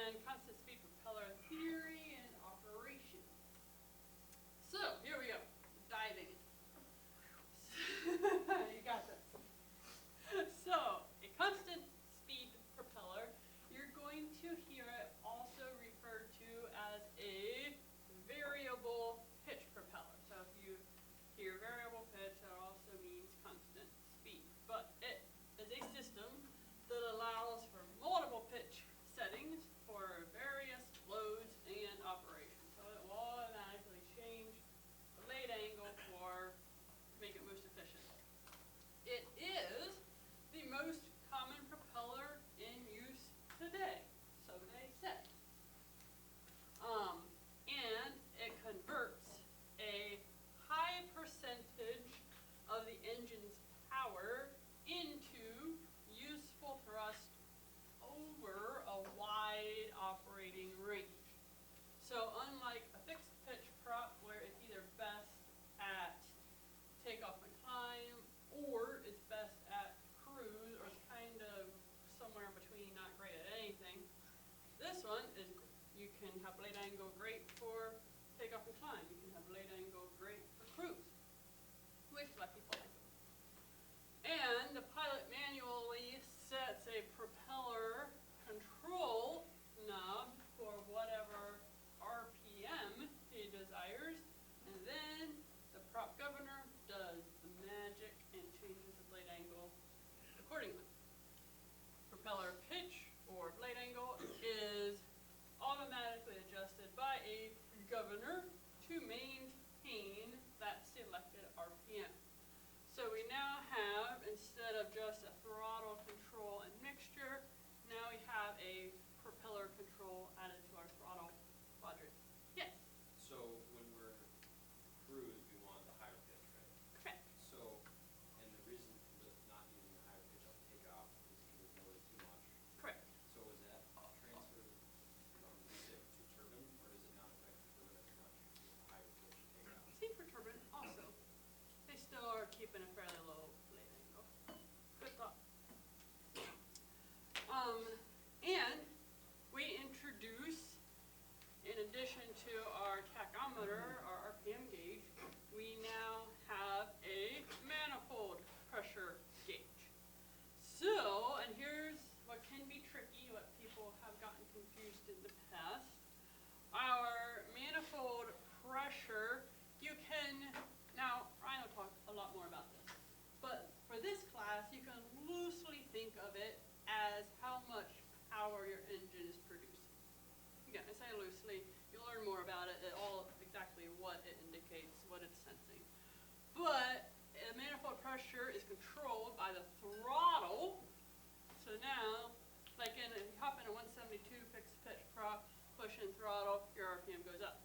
and constant speed propeller theory and operation. So, here we go. Diving. You got this. So, a constant speed propeller, you're going to hear it also referred to as a variable pitch propeller. So if you hear variable pitch, that also means constant speed. But it is a system that allows for multiple pitch settings for various loads and operations. So it will automatically change the blade angle to make it most efficient. It is the most common propeller in use today, so they say. And it converts a high percentage of the engine's power into useful thrust over a wide operating range. So unlike a fixed pitch prop where it's either best at takeoff and climb or it's best at cruise or it's kind of somewhere in between, not great at anything, this one is, you can have blade angle great for takeoff and climb. You can have blade angle great for cruise, which a lot of people like. And the pilot manually sets a propeller control knob for whatever RPM he desires, and then the prop governor does the magic and changes the blade angle accordingly. Propeller pitch or blade angle is automatically adjusted by a governor to maintain that selected RPM. So we now have, instead of just a throttle control and mixture, now we have a propeller control added to our throttle quadrant. Yes? So when we're cruise, we want the higher pitch, right? Correct. So, and the reason for not using the higher pitch on takeoff is because it's loaded too much. Correct. So is that transferred from recip to turbine, or does it not affect the turbine as much with the higher pitch takeoff? Same for turbine also. They still are keeping a fairly low blade angle. Good thought. And we introduce, in addition to our tachometer, our RPM gauge, we now have a manifold pressure gauge. So, and here's what can be tricky, what people have gotten confused in the past. Our manifold pressure, you can, now Ryan will talk a lot more about this, but for this class you can loosely think of it as how much power your engine is producing. Again, I say loosely, you'll learn more about it, all exactly what it indicates, what it's sensing. But manifold pressure is controlled by the throttle. So now, like if you hop in a 172 fixed pitch prop, push in throttle, your RPM goes up.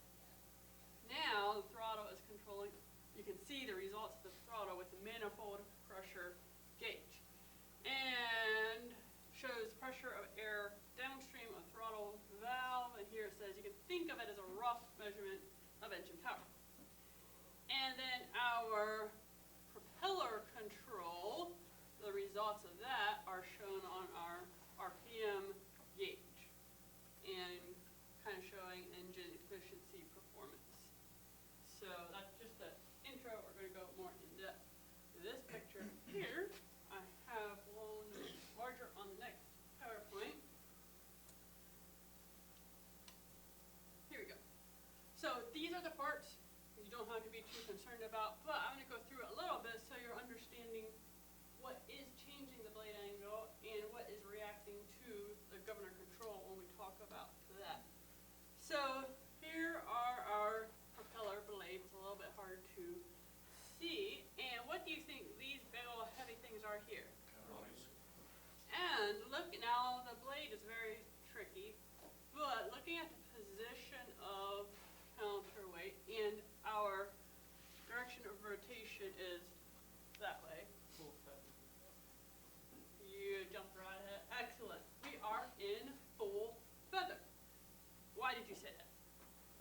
Now the throttle is controlling, you can see the results of the throttle with the manifold pressure gauge. And shows pressure of air downstream of throttle valve, and here it says you can think of it as a rough measurement of engine power. And then our propeller control, the results of that are shown on our RPM gauge and kind of showing engine efficiency performance. So that's just the intro. We're going to go more in depth. This picture here, I have one larger on the next PowerPoint. Here we go. So these are the parts you don't have to be too concerned about, but I'm going to go through it a little bit so you're understanding what is changing the blade angle and what is reacting to the governor control when we talk about that. So here are our propeller blades. It's a little bit hard to see. And what do you think these big old heavy things are here? And look, now the blade is very tricky, but looking at the position of counterweight and our direction of rotation is that way. You jumped right ahead. Excellent. We are in full feather. Why did you say that?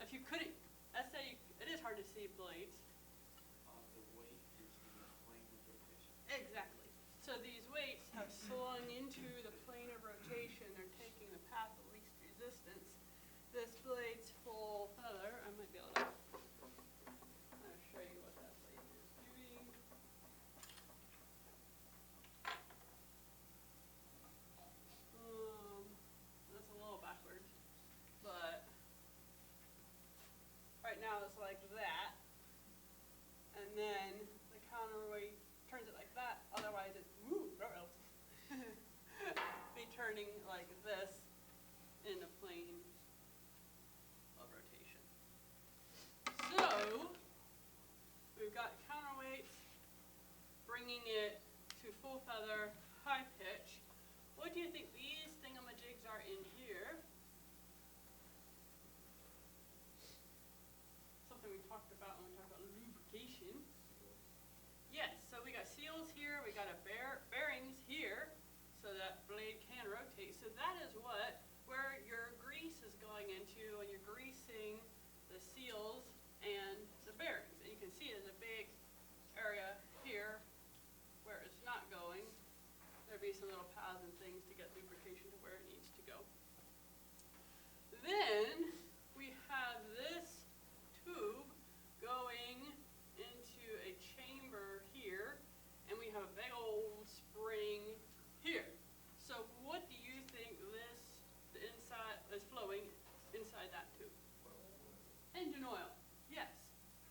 If you couldn't, let's say it is hard to see blades. The weight is the plane of rotation. Exactly. So these weights have swung into the plane of rotation. They're taking the path of least resistance. turning like this in a plane of rotation. So, we've got counterweights, bringing it to full feather, high pitch. What do you think these thingamajigs are in here? Something we talked about when we talked about lubrication. Yes, so we got seals here, we got a bearings here, so that blade can rotate. So that is where your grease is going into when you're greasing the seals and the bearings. And you can see there's a big area here where it's not going. There'd be some little paths and things to get lubrication to where it needs to go. Then we have this tube going into a chamber here, and we have a big old spring here. So what do you think the inside is flowing inside that tube? Engine oil, yes,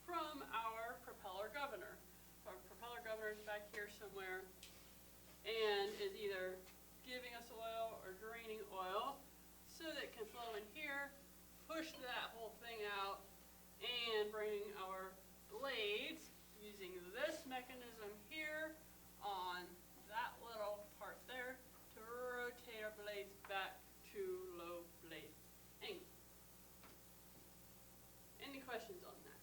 from our propeller governor. So our propeller governor is back here somewhere and is either giving us oil or draining oil so that it can flow in here, push that whole thing out, and bring our blades using this mechanism here on that little part there to rotate our blades back to low blade angle. Any questions on that?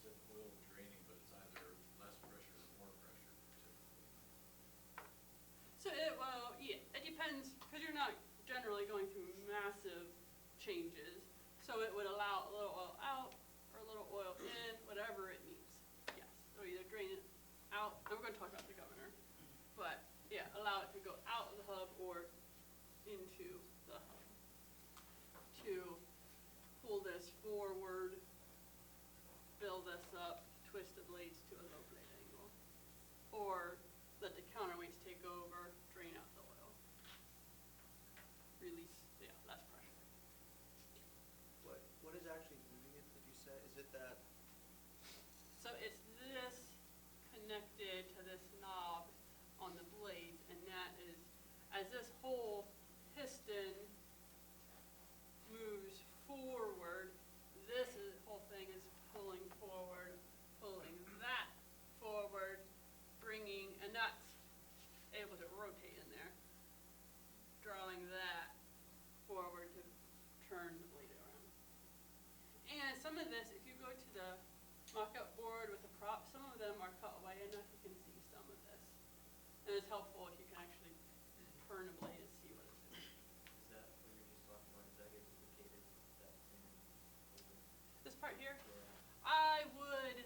You said oil draining, but it's either less pressure or more pressure typically. So it depends, because you're not generally going through massive changes. So it would allow a little oil out or a little oil in, whatever it needs. Yes, so either drain it out, and we're going to talk about the governor, but yeah, allow it to go out of the hub or into the hub to pull this forward, build this up, twist the blades to a low blade angle, or let the counterweights take over, drain out the oil, release less pressure. What is actually moving it, did you say? Is it that? So it's this connected to this knob on the blades, and that is, as this whole piston moves forward, whole thing is pulling forward, pulling that forward, bringing, and that's able to rotate in there, drawing that forward to turn the blade around. And some of this, if you go to the mock-up board with the props, some of them are cut away enough you can see some of this. And it's helpful if you can actually turn a blade and see what it's doing. Is that what you're just talking about, does that get duplicated, that same over? This part here, Yeah. I would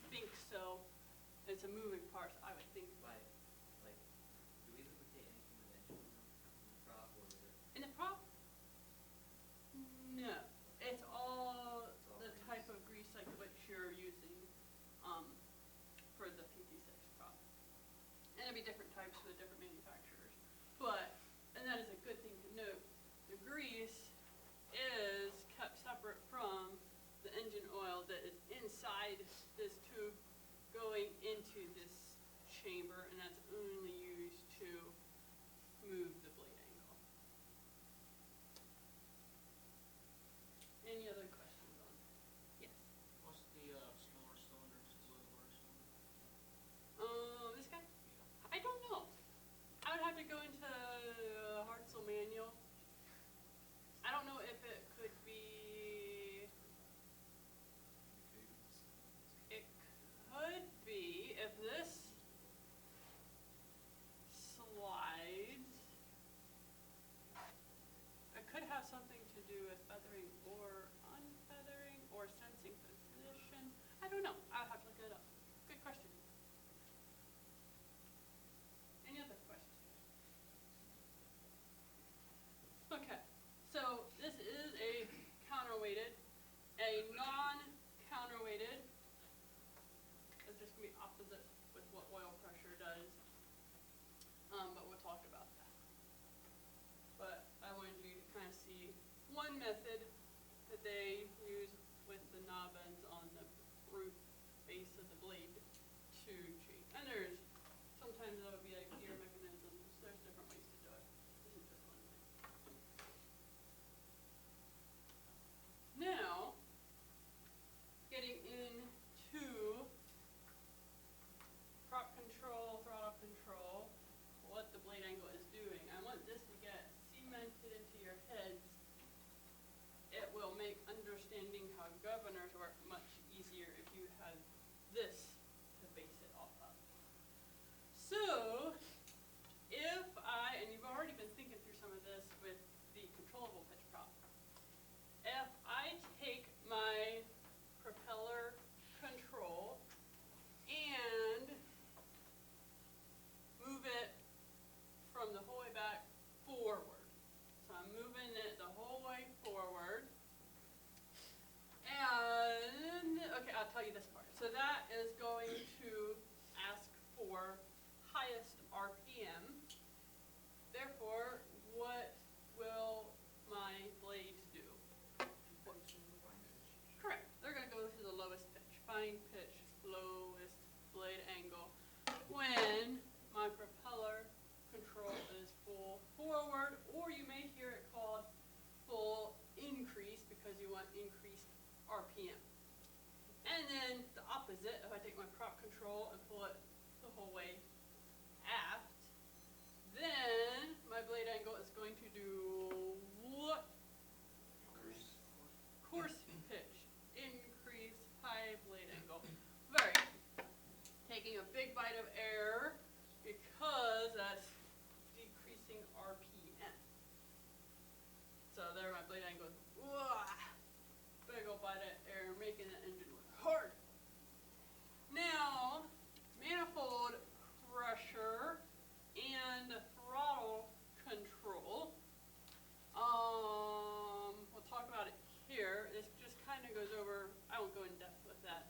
think so. It's a moving part, so I would think. Why, like, do we duplicate anything with engine oil in the prop, or is it? In the prop? No. It's all It's all the grease. type of grease like what you're using for the PT6 prop. And it'll be different types for the different manufacturers. But, and that is a good thing to note, the grease is kept separate from the engine oil that is inside this tube going into this chamber, and that's only used to move the blade angle. Any other questions on that? Yes. What's the smaller cylinder, just a little larger cylinder? This guy? I don't know. I would have to go into Hartzell manual. I don't know if it could be. It could be if this slides. It could have something to do with feathering or unfeathering or sensing position. I don't know. I'll have to look it up. Good question. Any other questions? Okay, so this is a counterweighted, a non-counterweighted. It's just gonna be opposite with what oil pressure does. But we'll talk about that. But I wanted you to kind of see one method that they use with the knob ends on the root base of the blade to change. And there's, sometimes that would be like gear mechanisms, there's different ways to do it. blade angle is doing. I want this to get cemented into your heads. It will make understanding how governors work much easier if you have this to base it off of. So, if and you've already been thinking through some of this with the controllable pitch prop. If I take my propeller control and move it from the whole way back forward. So I'm moving it the whole way forward. And, okay, I'll tell you this part. So that is going to ask for highest RPM. Therefore, what will my blades do? Correct. They're going to go to the lowest pitch. Fine pitch, lowest blade angle. When my propeller control is full forward, or you may hear it called full increase because you want increased RPM. And then the opposite, if I take my prop control and pull it the whole way aft, then my blade angle is going to do what? Coarse pitch. Increase high blade angle. Very good. Taking a big bite of air because that's decreasing RPM. So there my blade angle is, big old bite of air, making the engine work hard. Now, manifold pressure and throttle control. We'll talk about it here. This just kind of goes over, I won't go in depth with that.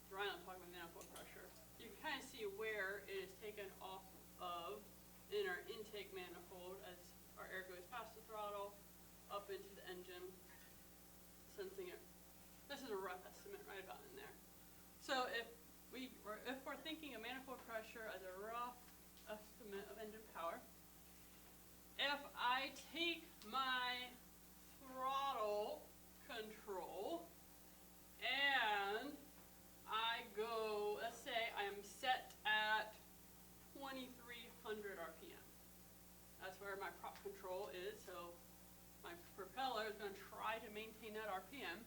Ryan will talk about manifold pressure. You can kind of see where it is taken off of in our intake manifold as our air goes past the throttle, up into the engine, sensing it. This is a rough estimate right about in there. So if we're thinking of manifold pressure as a rough estimate of engine power, if I take my throttle control and I go, let's say I am set at 2,300 RPM. That's where my prop control is, so my propeller is going to try to maintain that RPM.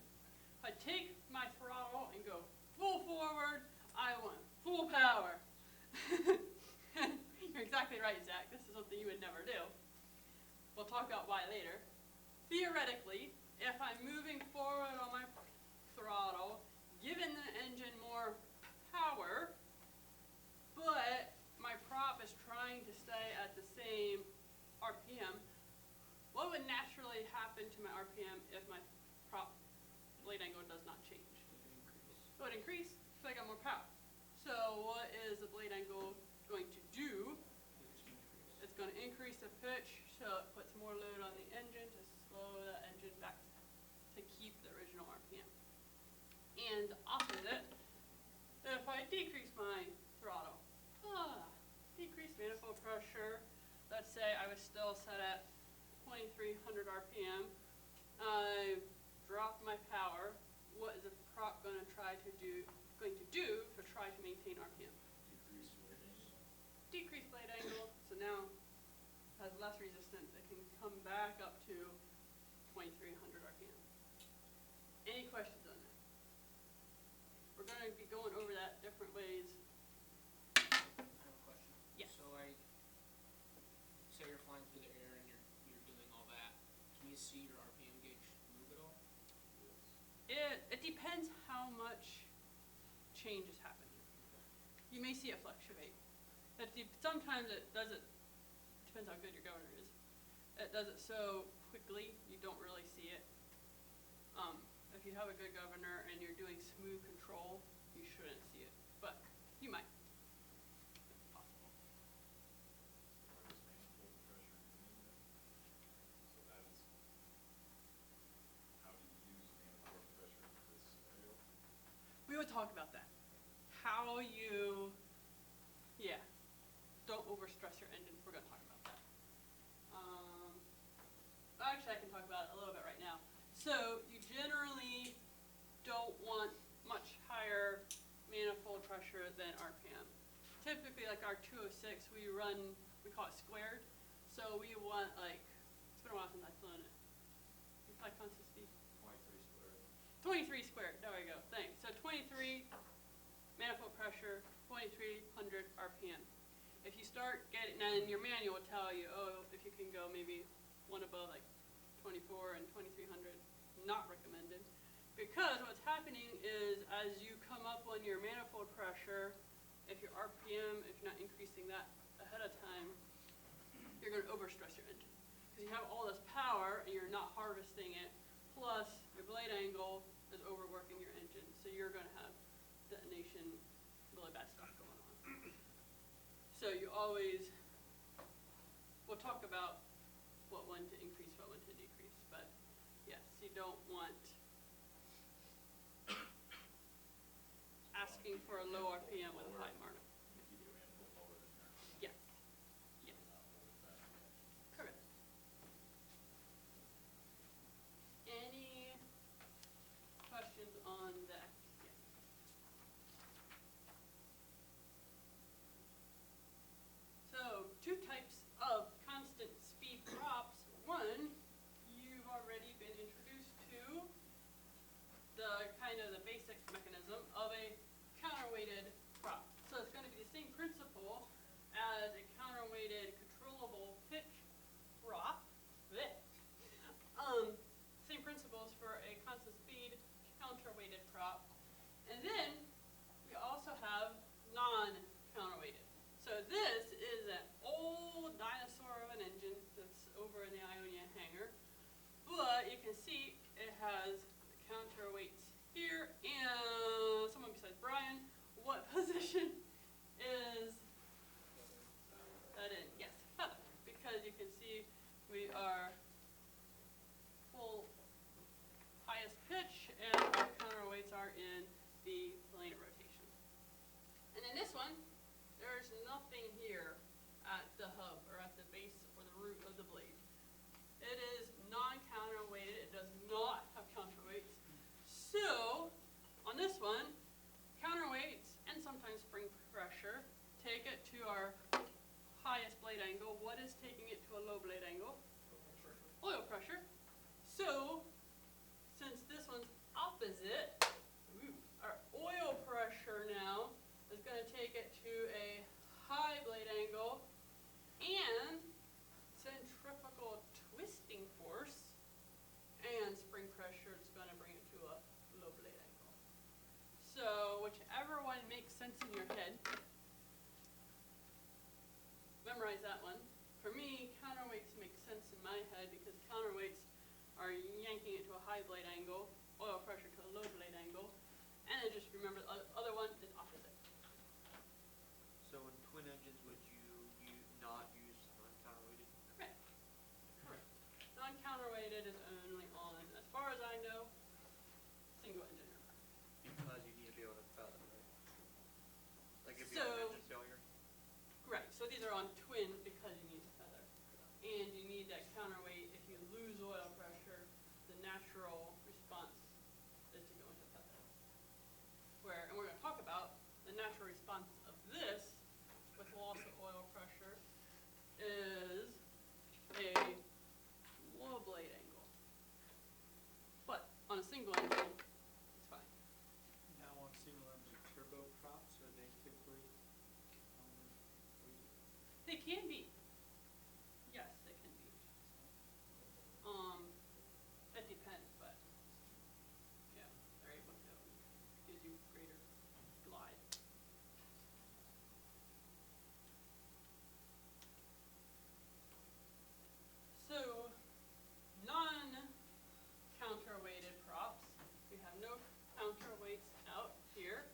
If I take my throttle and go full forward, I want full power. You're exactly right, Zach. This is something you would never do. We'll talk about why later. Theoretically, if I'm moving forward on my throttle, giving the engine more power, but my prop is trying to stay at the same RPM, what would naturally happen to my RPM if my prop blade angle does not change? It would increase, so I got more power. So what is the blade angle going to do? It's going to increase the pitch, so it puts more load on the engine to slow the engine back to keep the original RPM. And the opposite, if I decrease my throttle, decrease manifold pressure, let's say I was still set at 2,300 RPM, I dropped my power, what is the prop going to do to try to maintain RPM? Decrease blade angle, so now it has less resistance. It can come back up to 2,300 RPM. Any questions on that? We're going to be going over that different ways. I have a question. Yes. So say you're flying through the air and you're doing all that. Can you see your RPM gauge move at all? It depends how much change is happening. You may see it fluctuate. Sometimes it does it, depends how good your governor is. It does it so quickly you don't really see it. If you have a good governor and you're doing smooth control, you shouldn't see it, but you might. It's possible. We would talk about that. How you, don't overstress your engine. We're going to talk about that. Actually, I can talk about it a little bit right now. So you generally don't want much higher manifold pressure than RPM. Typically, like our 206, we run we call it squared. So we want like, it's been a while since I've flown it. You fly constant speed? 23 squared. 23 squared, there we go, thanks. So 23 manifold pressure, 2300 RPM. If you start getting, now in your manual will tell you, oh, if you can go maybe one above like 24 and 2300, not recommended. Because what's happening is as you come up on your manifold pressure, if your RPM, if you're not increasing that ahead of time, you're going to overstress your engine. Because you have all this power and you're not harvesting it, plus your blade angle is overworking your engine. So you're going to have detonation, really bad stuff going on. So you always, we'll talk about what one to increase, what one to decrease. But yes, you don't want asking for a low RPM with a high mark. Keep your manifold lower than your RPM. Yes. Yes. Not holding back the action. Correct. Any questions on that? Yes. So, two types of constant speed props. One, you've already been introduced to the kind of the basic mechanism of a counterweighted prop. So it's going to be the same principle as a counterweighted controllable pitch prop. Blech. Same principles for a constant speed counterweighted prop. And then we also have non-counterweighted. So this is an old dinosaur of an engine that's over in the Ionia hangar. But you can see it has the counterweights here, and someone besides Brian, what position is that in? Yes, feather, because you can see we are full highest pitch, and our counterweights are in the planar rotation. And in this one, there's nothing here at the hub, or at the base, or the root of the blade. It is non-counterweighted, it does not have counterweights. So, on this one, counterweights and sometimes spring pressure take it to our highest blade angle. What is taking it to a low blade angle? Oil pressure. So, since this one's opposite, our oil pressure now is going to take it to a high blade angle, and centrifugal twisting force and spring pressure is going to bring it to a low blade angle. So whichever one makes sense in your head, memorize that one. For me, counterweights make sense in my head because counterweights are yanking it to a high blade angle, oil pressure to a low blade angle, and then just remember the other one is opposite. So in twin engines, would you not use non-counterweighted? Correct. Correct. Non-counterweighted is only on, as far as I know, single engine aircraft. Because you need to be able to feather, right? Like if you So- have an engine failure? Right, so these are on twin because you need the feather. And you need that counterweight. If you lose oil pressure, the natural response is to go into feather. And we're going to talk about the natural response of this with loss of oil pressure is a low blade angle. But on a single engine, it's fine. Now on single engine turboprops, are they typically They can be. Yes, they can be. It depends, but yeah, they're able to give you greater glide. So, non-counterweighted props, we have no counterweights out here.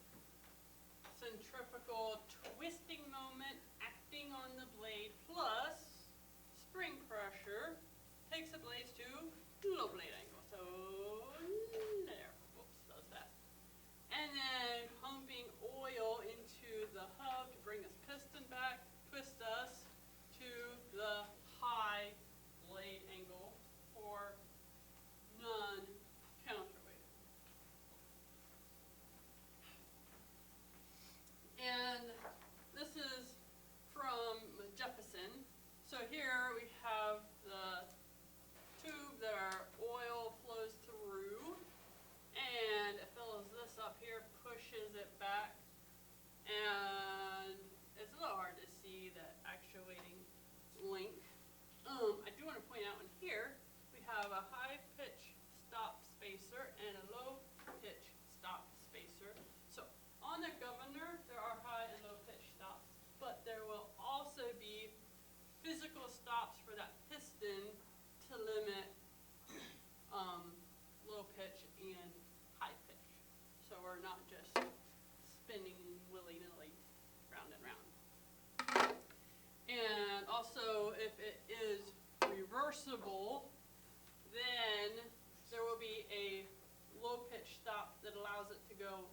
Centrifugal twisting moment acting on the blade plus spring pressure takes the blades to low blade angle. So there, whoops, that was fast. And then pumping oil into the hub to bring this piston back, twist us to the high blade angle for non-counterweighted. And this is from Jefferson. stops for that piston to limit low pitch and high pitch. So we're not just spinning willy-nilly round and round. And also, if it is reversible, then there will be a low pitch stop that allows it to go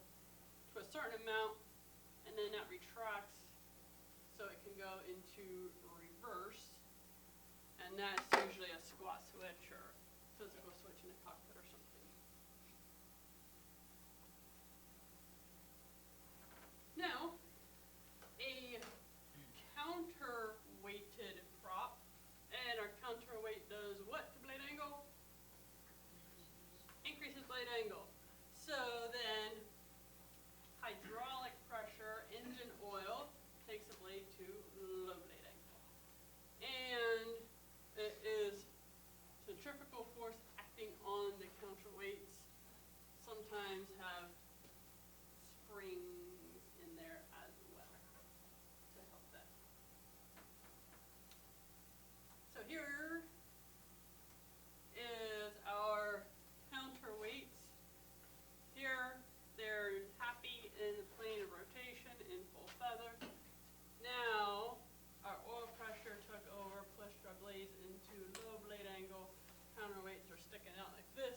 to a certain amount, and then that retracts so it can go into reverse. And that's usually a squat switch or physical switch in the cockpit or something. Now, a counterweighted prop, and our counterweight does what to blade angle? Increases blade angle. So then, hydraulic pressure, engine oil, takes the blade to low blade angle. And it is centrifugal force acting on the counterweights. Sometimes have springs in there as well to help that. So here is our counterweights. Here they're happy in the plane of rotation in full feather. Now our oil pressure took over, pushed our blades into low blade angle. Counterweights are sticking out like this.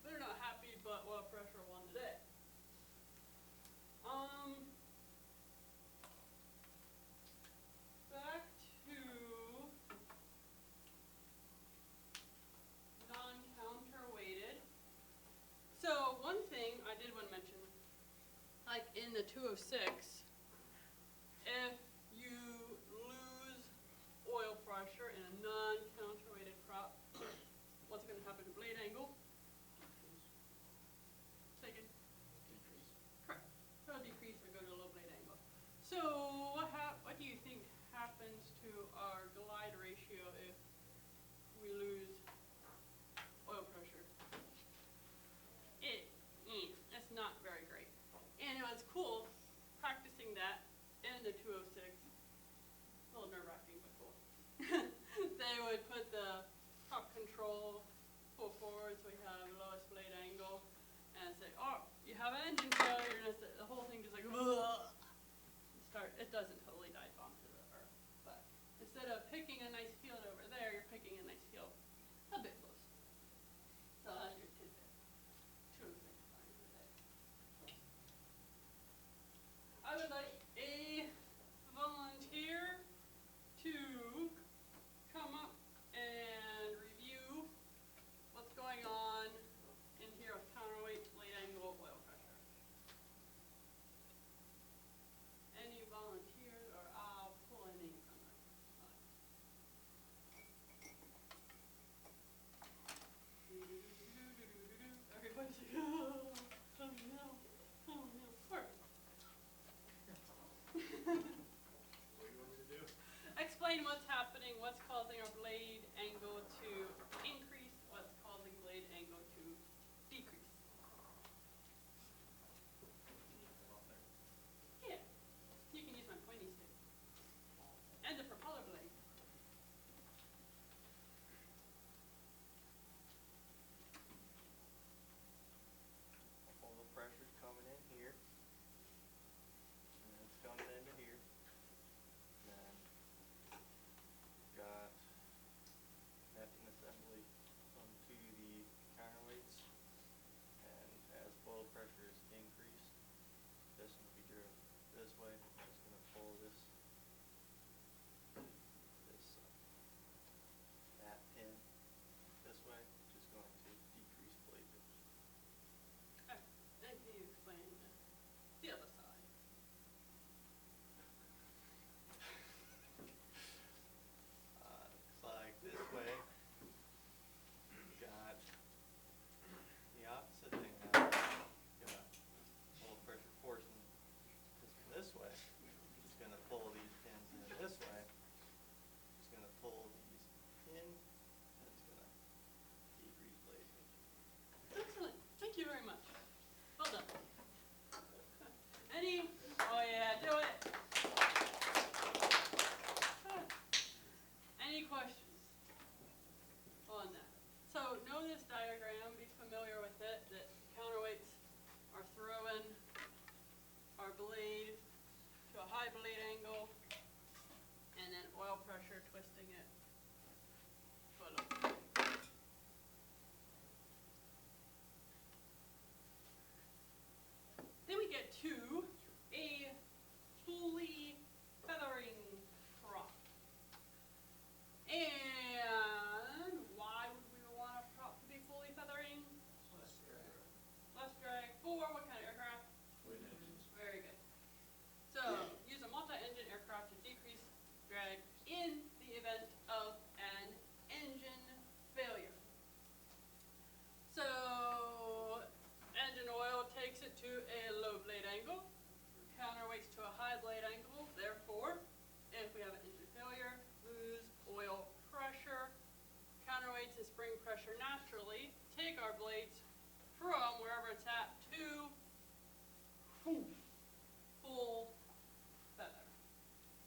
They're not happy, but oil pressure won the day. Back to non-counterweighted. So one thing I did want to mention, like in the 206, if you lose oil pressure in a non-counterweighted prop, what's going to happen to blade angle? Second. Decrease. Correct. It'll decrease or go to low blade angle. So what do you think happens to our glide ratio if we lose oil pressure? It's not very great. And it was cool practicing that in the 206. A little nerve-wracking, but cool. They would put the top control pull forward so we have lowest blade angle and say, oh, you have engine failure, and the whole thing just like, it doesn't totally dive bomb to the earth. But instead of picking a nice field over there, you're picking a nice field a bit close. So that's your tidbit. 206 fine today. I would like a volunteer to come up and review what's going on in here with counterweight, blade angle, oil pressure. Any volunteers, or I'll pull a name from the everybody's like, oh no, oh no. Perfect. What do you want me to do? Explain what's happening, what's causing our blade angle to increase, what's causing blade angle to decrease. Yeah, you can use my pointy stick. And the propeller blade. All the pressure's coming in here. And it's coming into here. Then got netting assembly onto the counterweights. And as oil pressure is increased, this will be driven this way. It's gonna pull that pin this way, which is going to decrease blade pitch. Okay, then can you explain the other side? Looks like this way. Got the opposite thing happening. Got oil pressure forcing this way. to a low blade angle, counterweights to a high blade angle. Therefore, if we have an engine failure, lose oil pressure, counterweights and spring pressure naturally take our blades from wherever it's at to full feather.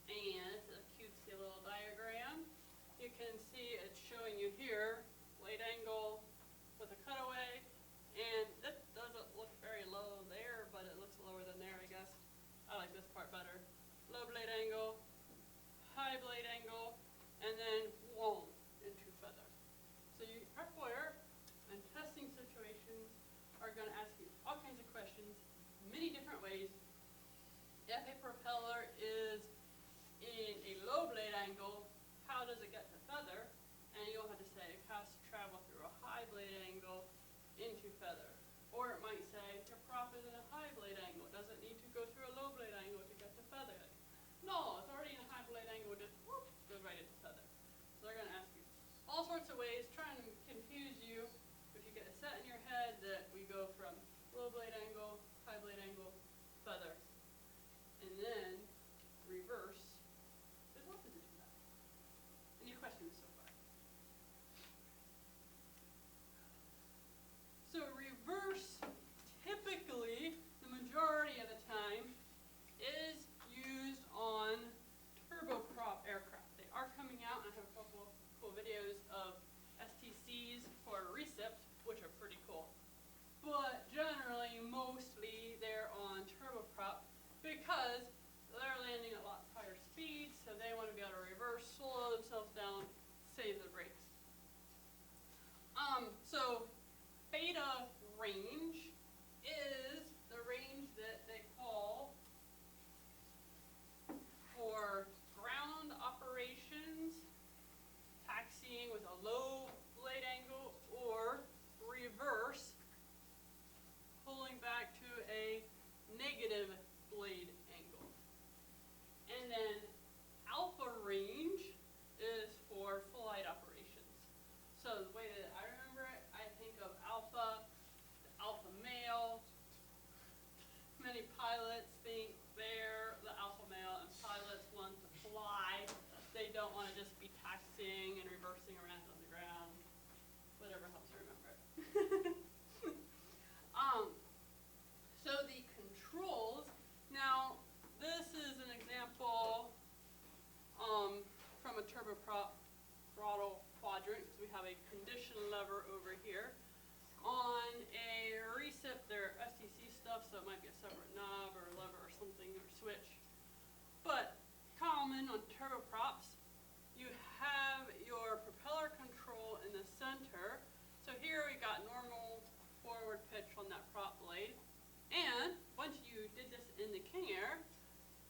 And it's a cutesy little diagram. You can see it's showing you here blade angle with a cutaway, and this doesn't look very low there, but it looks lower than there, I guess. I like this part better. Low blade angle, high blade angle, and then whoa, into feather. So you prep wear and testing situations are going to ask you all kinds of questions, many different ways. If a propeller is in a low blade angle, how does it get to feather? And you'll have to say it has to travel through a high blade angle into feather. Or it might say your prop is in a high blade angle. Does it need to go through a low blade angle to get to feather? No, it's already in a high blade angle, just whoop, goes right into feather. So they're going to ask you all sorts of ways, trying to confuse you. If you get it set in your head that we go from low blade angle, high blade angle, feather, and then reverse is opposite to that. Any questions so far? So reverse, typically, the majority of the time, is used on turboprop aircraft. They are coming out, and I have a couple of cool videos of STCs for recips, which are pretty cool. But generally, mostly, they're on turboprop because they're landing at lots higher speeds, so they want to be able to reverse, slow themselves down, save the brakes. So beta range is the range that they call for ground operations, taxiing with a low blade angle, or reverse, pulling back to a negative blade angle. And then alpha range is for flight operations. So the way that I remember it, I think of alpha, the alpha male. Many pilots think they're the alpha male, and pilots want to fly. They don't want to just be taxiing and reversing around on the ground. Whatever helps you remember it. So the controls. Now, this is an example from a turboprop throttle quadrant, because we have a condition lever over here. On a recip, they're STC stuff, so it might be a separate knob or lever or something, or switch. But common on turboprops, you have your propeller control in the center. So here we got normal forward pitch on that prop blade. And once you did this in the King Air,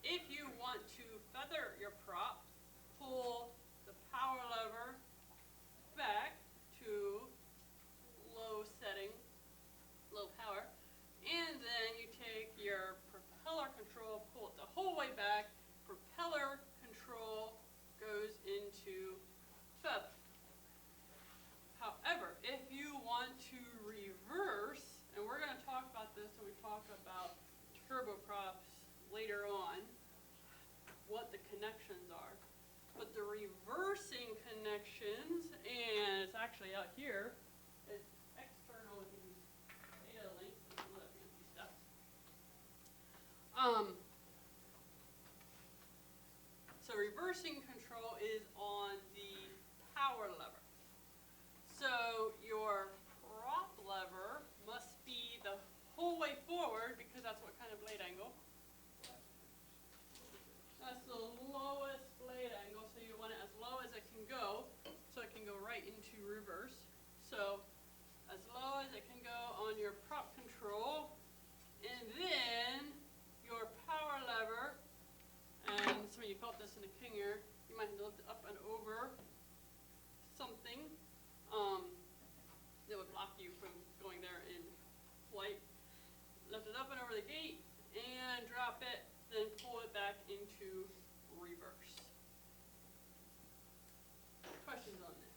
if you want to feather your prop, pull the power lever back to low setting, low power, and then you take your propeller control, pull it the whole way back, propeller control goes into feather. However, if you want to reverse, and we're going to talk about this when we talk about turboprops later on, what the connections are. But the reversing connections, and it's actually out here, it's external with these data links and all that fancy stuff. So reversing control is on the power lever. So your prop lever must be the whole way forward, because that's what kind of blade angle? That's the lowest blade angle, so you want it as low as it can go, so it can go right into reverse. So as low as it can go on your prop control, and then your power lever, and some of you felt this in the King Air, you might have to lift it up and over something that would block you from going there in flight. Lift it up and over the gate, and drop it, then pull it back into reverse. Questions on that?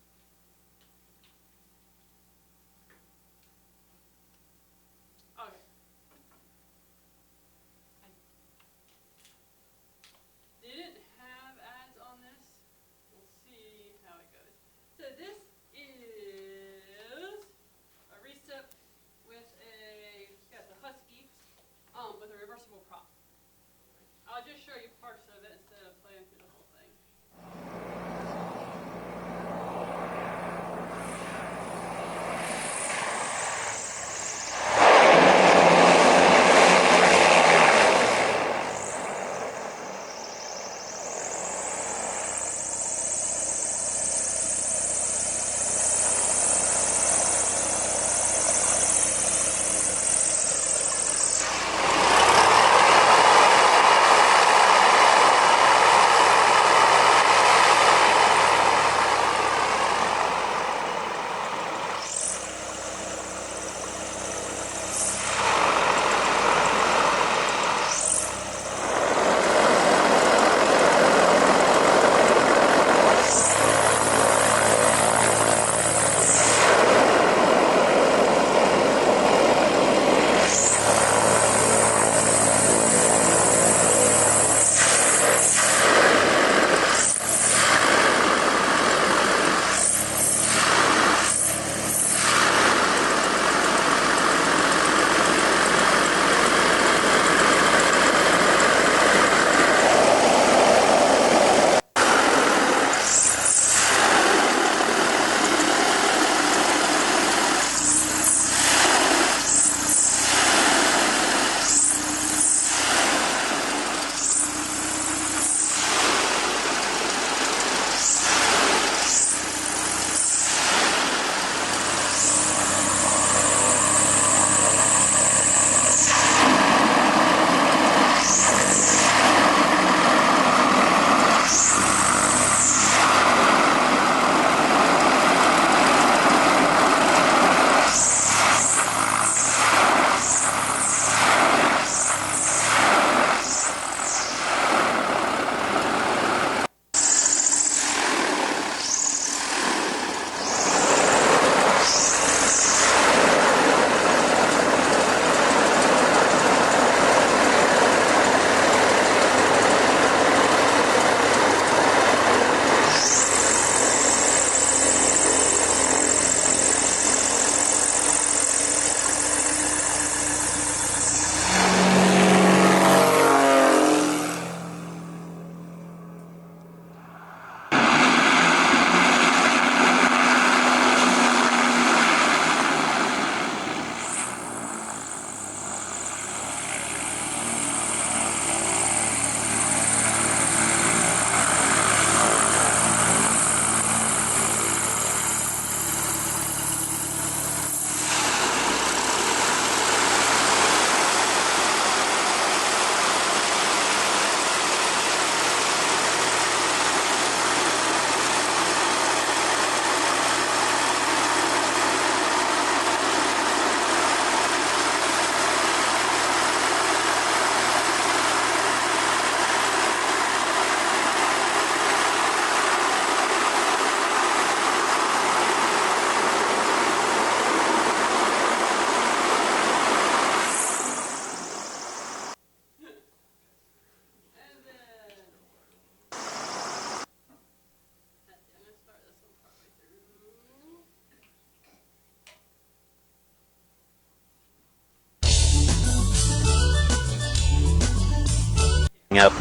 up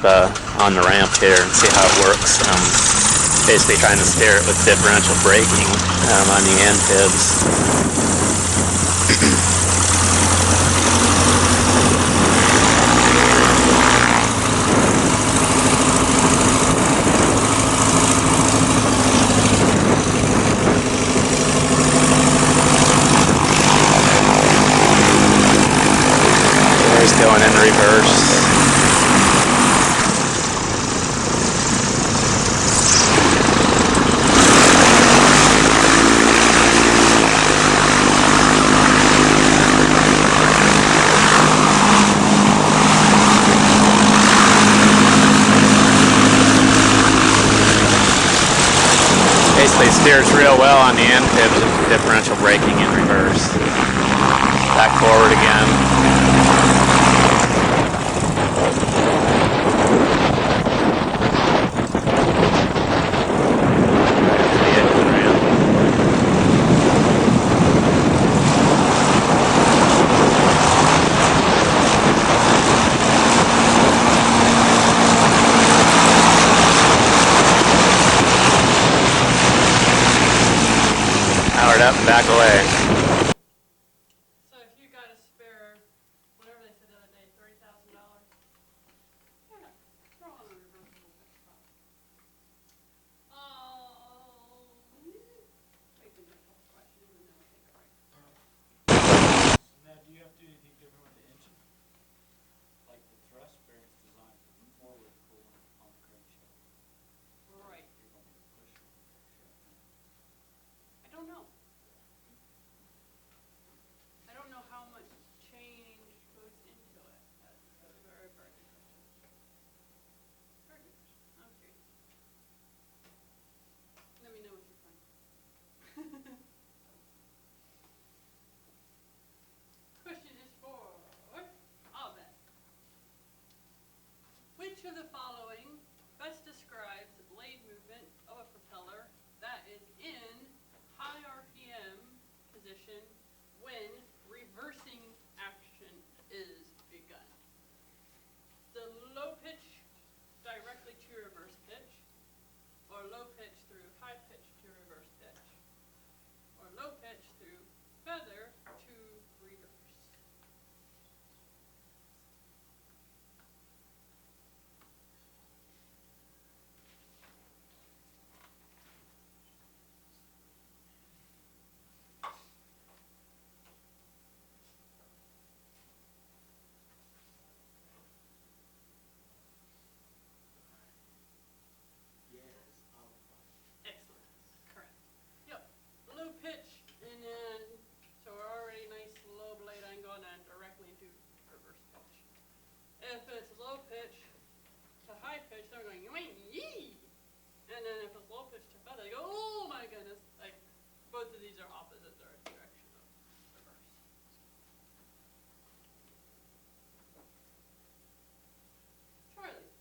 on the ramp here and see how it works. Basically trying to steer it with differential braking on the end fibs. There's going in reverse. Basically steers real well on the end fibs with differential braking in reverse. Back forward again. Powered up and back away. So if you got a spare, whatever they said the other day, $30,000, yeah, throw on a reversible prop. Wait a minute, question, and then I think, all right. So now, do you have to do anything different with the engine? Like the thrust bearings designed for forward cooling on the crankshaft. Right. You're going to push it on the crankshaft. I don't know. I don't know how much change goes into it. That's a very, very good question. Very good question. Okay. Let me know what you find. Question is for Abed. Which of the following best describes the blade movement of a propeller that is in high RPM position when reversing action is begun? The low pitch directly to reverse pitch, or low pitch through high pitch to reverse pitch, or low pitch through feather to reverse. Excellent. Correct. Yep. Low pitch, and then, so we're already nice low blade angle, and then directly into reverse pitch. If it's low pitch to high pitch, they're going yee, and then if it's low pitch to feather, they go, oh my goodness. Like, both of these are opposite direction of reverse. Charlie.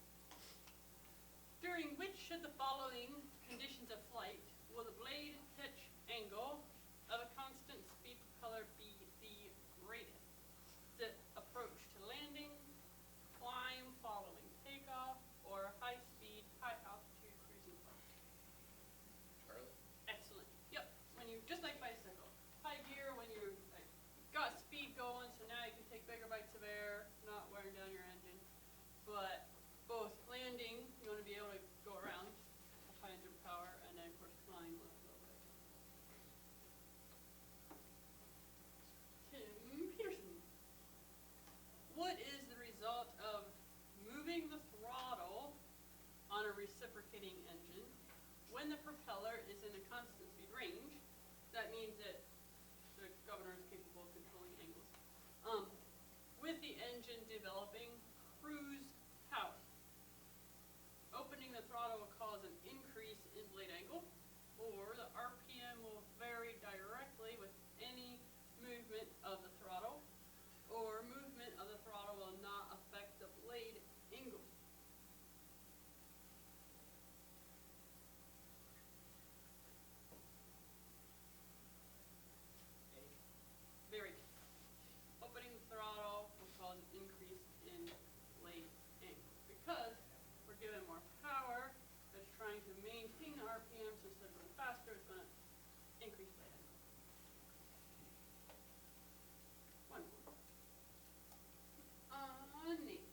During which of the following conditions of flight will the blade pitch angle of a constant speed propeller be the greatest? Is it approach to landing, climb following takeoff, or high speed, high altitude cruising flight? Charlie? Excellent. Yep. When you, just like bicycle, high gear when you like got speed going, so now you can take bigger bites of air, not wearing down your engine. But both landing, you want to be able to go around with high engine power, and then of course climb a little bit. Tim Peterson. What is the result of moving the throttle on a reciprocating engine when the propeller is in a constant speed range? That means that the governor is capable of controlling angles. With the engine developing cruise power. Opening the throttle will cause an increase in blade angle, or the RPM will vary directly with any movement of the throttle, or movement of the throttle will not affect the blade angle. because we're giving more power, it's trying to maintain the RPM, so instead of going faster, it's gonna increase blade angle. One more. Neat.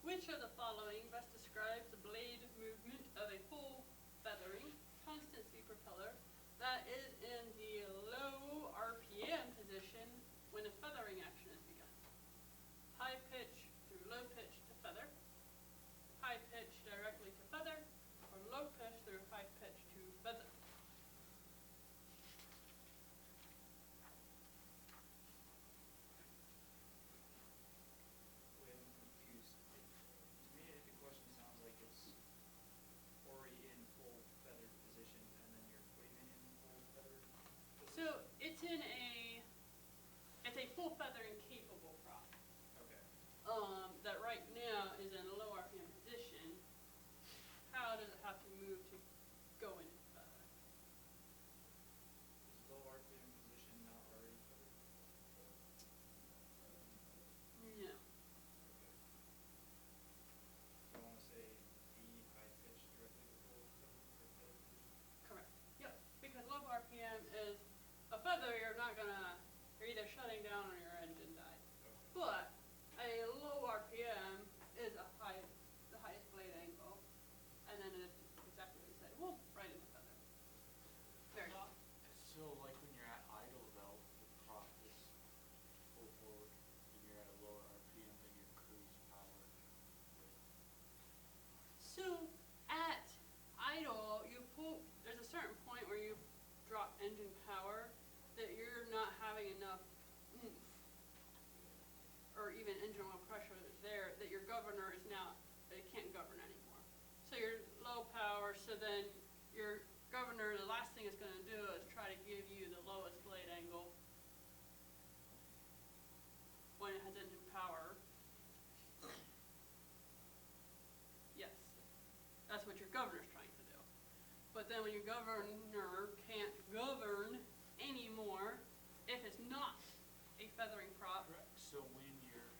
Which of the following best describes the blade movement of a full feathering constant speed propeller that is in the low RPM position when the feathering action is begun? High pitch through low pitch to feather, high pitch directly to feather, or low pitch through high pitch to feather. Wait, I'm confused. To me, the question sounds like it's already in full feathered position, and then you're putting it in full feathered position. So it's a full feathering capable prop. Okay. That right now is in a low RPM position. How does it have to move to go into feather? Is low RPM position not already feathered? No. Okay. So I want to say B, high pitch directly to full feathered or feathered position? Correct. Yep. Because low RPM is a feather, you're either shutting down or your engine died. Okay. But a low RPM is the highest blade angle, and then it's exactly what you said. Well, right in the feather. Very good. So like when you're at idle though, the prop is full forward and you're at a lower RPM than your cruise power. So at idle, there's a certain point where you drop engine power that you're not having enough oomph or even engine oil pressure there that your governor is now, it can't govern anymore. So you're low power, so then your governor, the last thing it's going to do is try to give you the lowest blade angle when it has engine power. Yes, that's what your governor's trying to do. But then when your governor can't govern anymore, if it's not a feathering prop. Correct. So when you're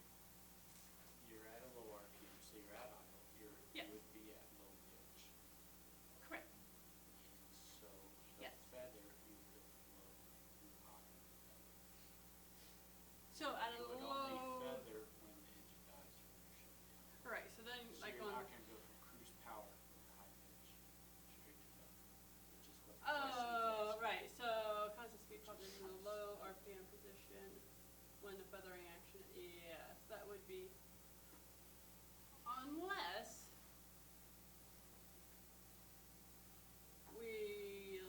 at a low RPM, so you're at idle, Yes. you would be at low pitch. Correct. And so the Yes. feather you would flow through higher. So at a You would low, only feather when the engine dies from your shutdown. right, so then So like you're on, not gonna go from cruise power with high pitch straight to feather, which is what the question is oh, asking. right, so constant speed prop is in a low RPM position when the feathering action, yes, that would be, unless we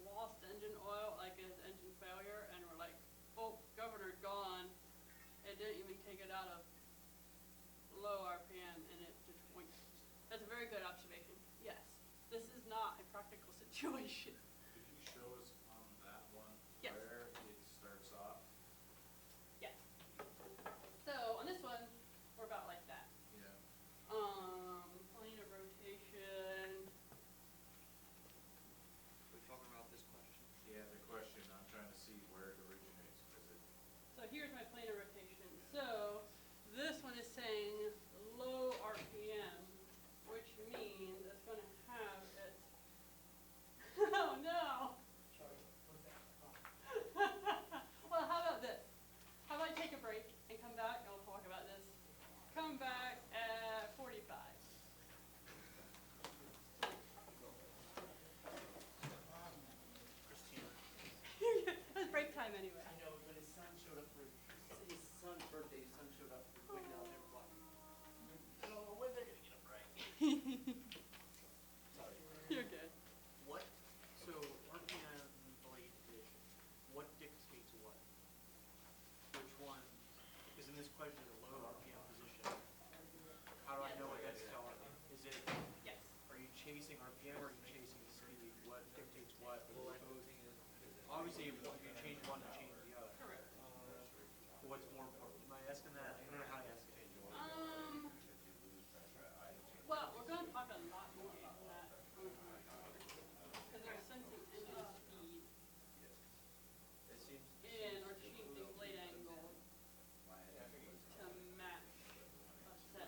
lost engine oil, like an engine failure, and we're like, oh, governor gone, it didn't even take it out of low RPM, and it just went. That's a very good observation. Yes, this is not a practical situation. Could you show us on that one Yes. where it starts off? Yes. So on this one, we're about like that. Yeah. Plane of rotation. We talking about this question? Yeah, the question, I'm trying to see where it originates, because it, So here's my plane of rotation. So this one is saying low RPM, which means it's going to have its. Oh no! Well, how about this? How about I take a break and come back and we'll talk about this. Come back at 45. Christina. It's break time anyway. I know, but his son showed up for his son's birthday. His son showed up for waiting out there for like, I don't know when they're gonna get a break. Sorry. You're good. What? So RPM blade position. What dictates what? Which one? Because in this question, the low RPM position. How do I know what that's telling me? Is it? Yes. Are you chasing RPM or are you chasing speed? What dictates what? Obviously, if you change one, you change the other. Correct. What's more important? Am I asking that? I don't know how to ask it. Well, we're going to talk a lot more about that. Because they're sensing engine speed It seems. and are changing blade angle to match a set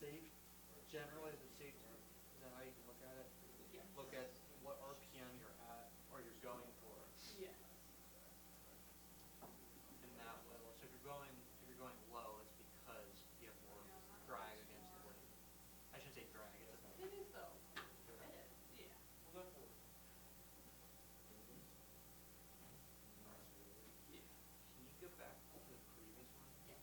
safe? Generally, is it safe to, is that how you can look at it? Yeah. Look at what RPM you're at, or you're going for Yes. in that level. So if you're going low, it's because you have more drag against the blade. I shouldn't say drag, it's It is though. It is, yeah. Well, that works. Yeah. Can you go back to the previous one? Yeah.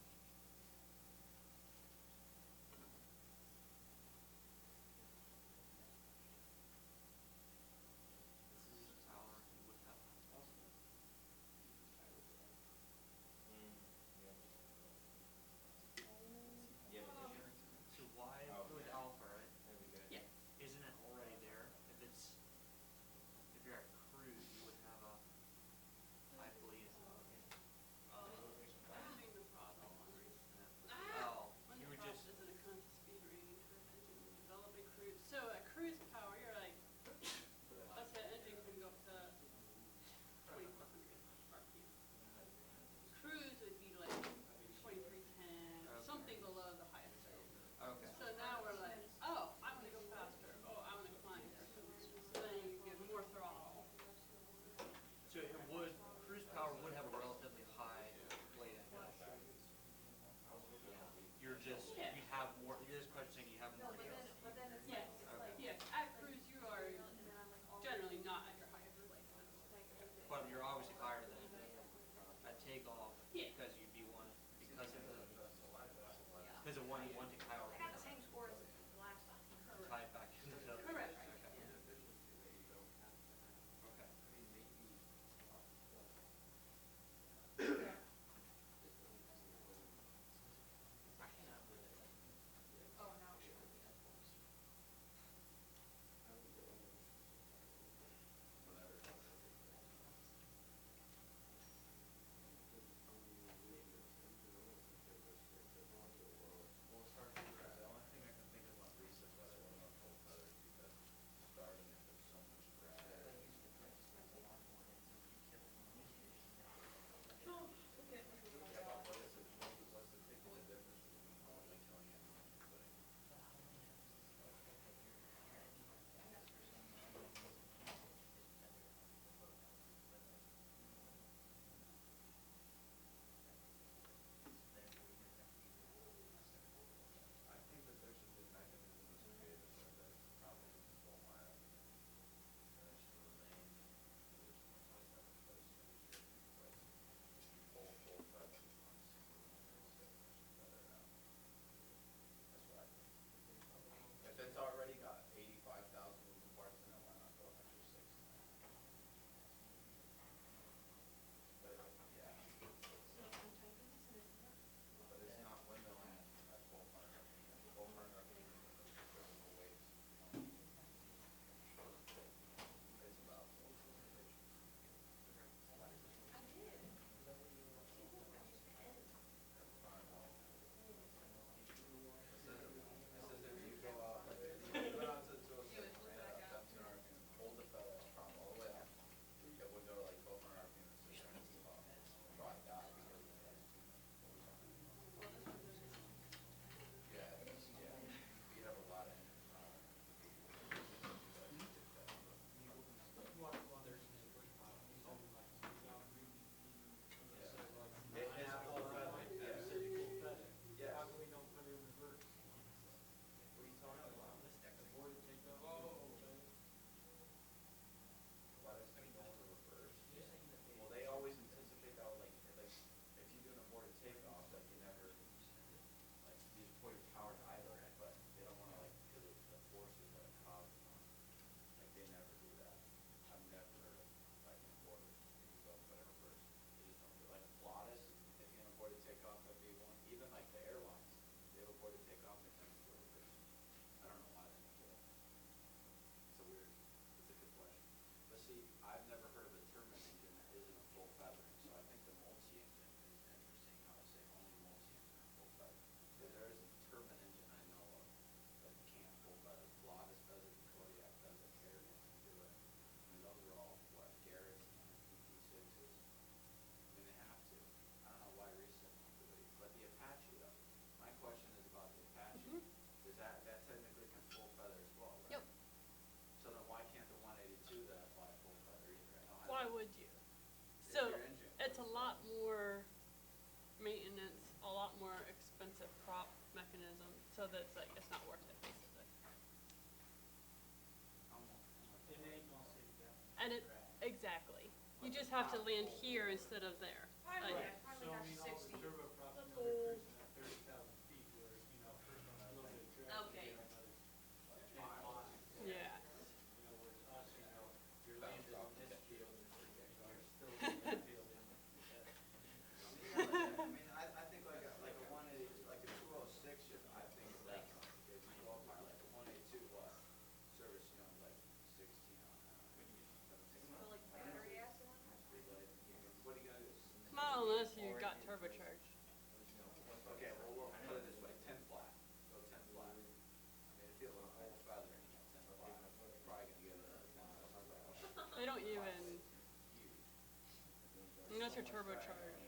would you? It's So, your engine. it's a lot more maintenance, a lot more expensive prop mechanism, so that it's like, it's not worth it, basically. It ain't gonna save that. And it, exactly. You just have to land here instead of there. Probably, Like, I probably So I got mean, all the 60. turboprops, That's they're old. cruising at 30,000 feet, where, first on a little bit of drag, Okay. you get another 10 miles. yeah. Whereas us, you're landed in this field, you're still in that field. I think like a 180, like a 206, I think is that, if you go up higher, like a 182, service, like 16 on that. So like battery acid on that? What are you gonna do? Not unless you got turbocharged. Okay, well, we'll put it this way, 10 flat, go 10 flat. I mean, if you have a whole feather, 10 flat, you're probably gonna get another 10. They don't even, unless you're turbocharged,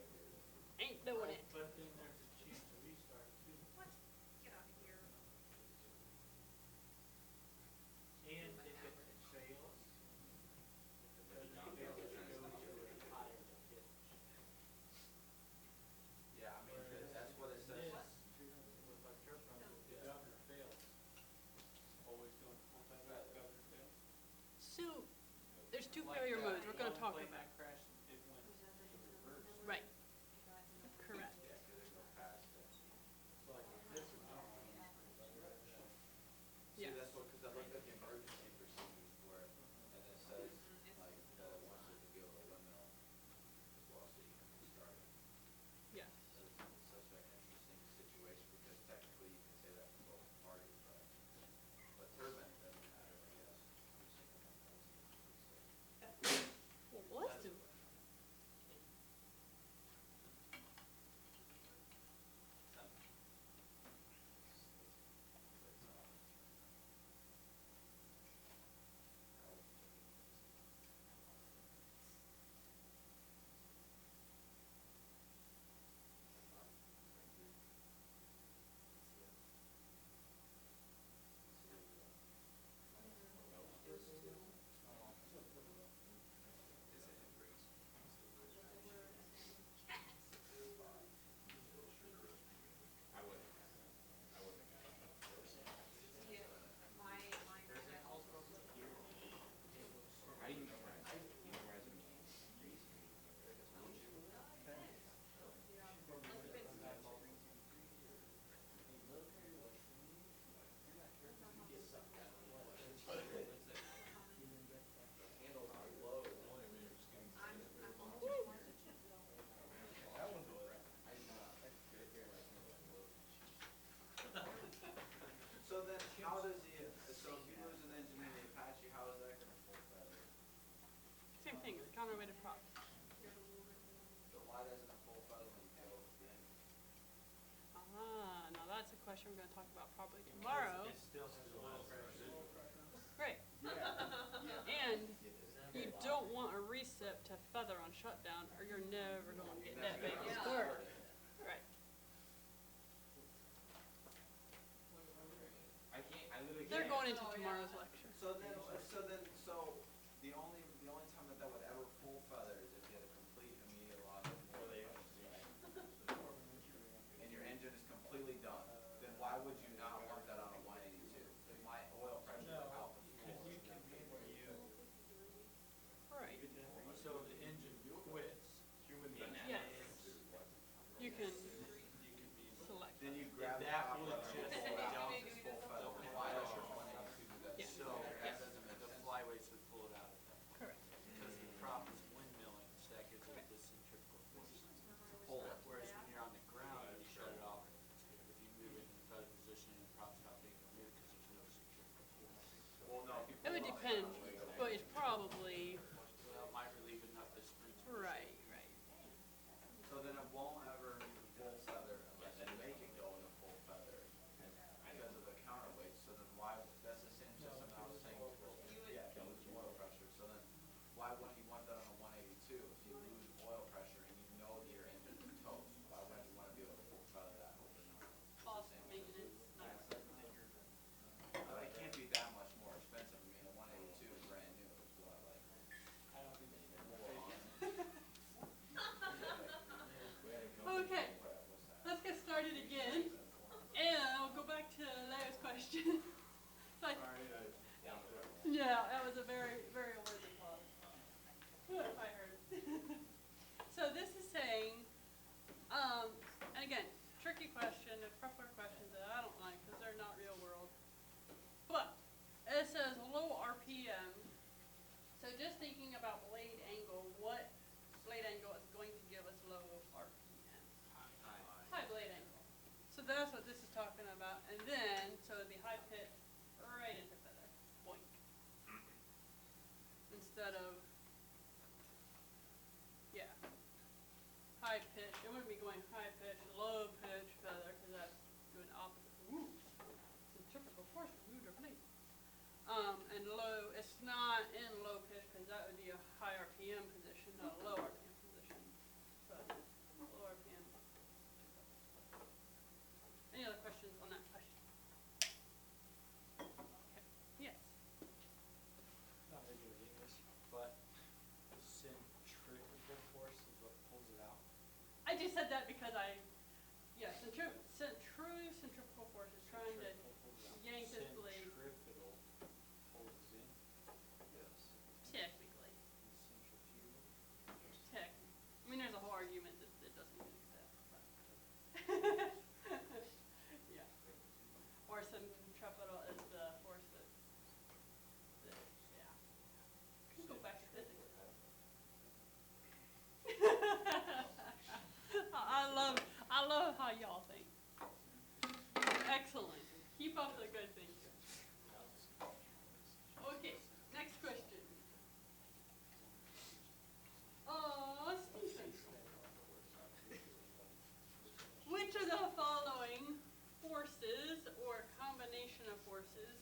ain't doing it. But then there's a chance to restart too. What? Get out of here. And if it fails, it doesn't fail, it goes to a higher pitch. Yeah, I mean, that's what it says. With our truck runs, if the governor fails, always going full feather, if the governor fails. So, there's two Like failure that modes we're gonna one talk plane about. that crashed, it went to reverse. Right. Correct. Yeah, because it goes past it. So like this one, I don't know. See, Yeah. that's what, because I looked at the emergency procedures for it, and it says, like, that it wants it to be able to windmill as well, so you can restart it. Yes. So it's such an interesting situation, because technically you can say that for both parties, but turbine, it doesn't matter, I guess. I'm just thinking about those. Well, let's do. Yeah, mine are So then, how does he, so if you lose an engine in the Apache, how is that gonna full feather? Same thing, it's counterweighted props. So why doesn't it full feather when you go with the engine? Now that's a question we're gonna talk about probably tomorrow. It still has oil pressure. Right. And you don't want a recip to feather on shutdown, or you're never gonna get that big of squirt. Right. They're going into tomorrow's lecture. So the only time that would ever full feather is if you had a complete immediate loss of oil pressure. And your engine is completely done, then why would you not want that on a 182? If my oil pressure is out the floor. Because you can make you, Right. so the engine quits. Yes. You can You can be. select. Then you grab the That top would rubber and just pull it out, dump it's full feather. Why does your 182 do that? Yeah. So, That doesn't make the sense. flyweights would pull it out at that point. Correct. Because the prop is windmilling, so that gives it this centrifugal force. Pull it. Whereas when you're on the ground, you shut it off. If you move it in a feather position, the prop's not being moved because there's no centrifugal force. Well, no, if you It would pull depend, it but it's probably, Well, it might relieve enough to spring. right. So then it won't ever full feather unless you make it go into full feather. proper questions that I don't like because they're not real world. But it says low RPM. So just thinking about blade angle, what blade angle is going to give us low RPM? High blade angle. So that's what this is talking about. And then, so it'd be high pitch right into feather. Boink. Instead of, yeah, high pitch. It wouldn't be going high pitch, low pitch feather because that's doing the opposite. Ooh, centrifugal force would move their blade. And low, it's not in low pitch because that would be a high RPM position, not a low RPM position. So low RPM. Any other questions on that question? Okay. Yes. Not regular English, but centrifugal force is what pulls it out. I just said that because yeah, centrifugal force is trying to Centrifugal pulls it out. yank this blade. Centrifugal pulls in. Yes. Technically. Centrifugal. I mean, there's a whole argument that it doesn't even exist. But yeah. Or centripetal is the force that yeah. You can go back to physics. I love how y'all think. Excellent. Keep up the good things. Okay, next question. Stephen. Which of the following forces or combination of forces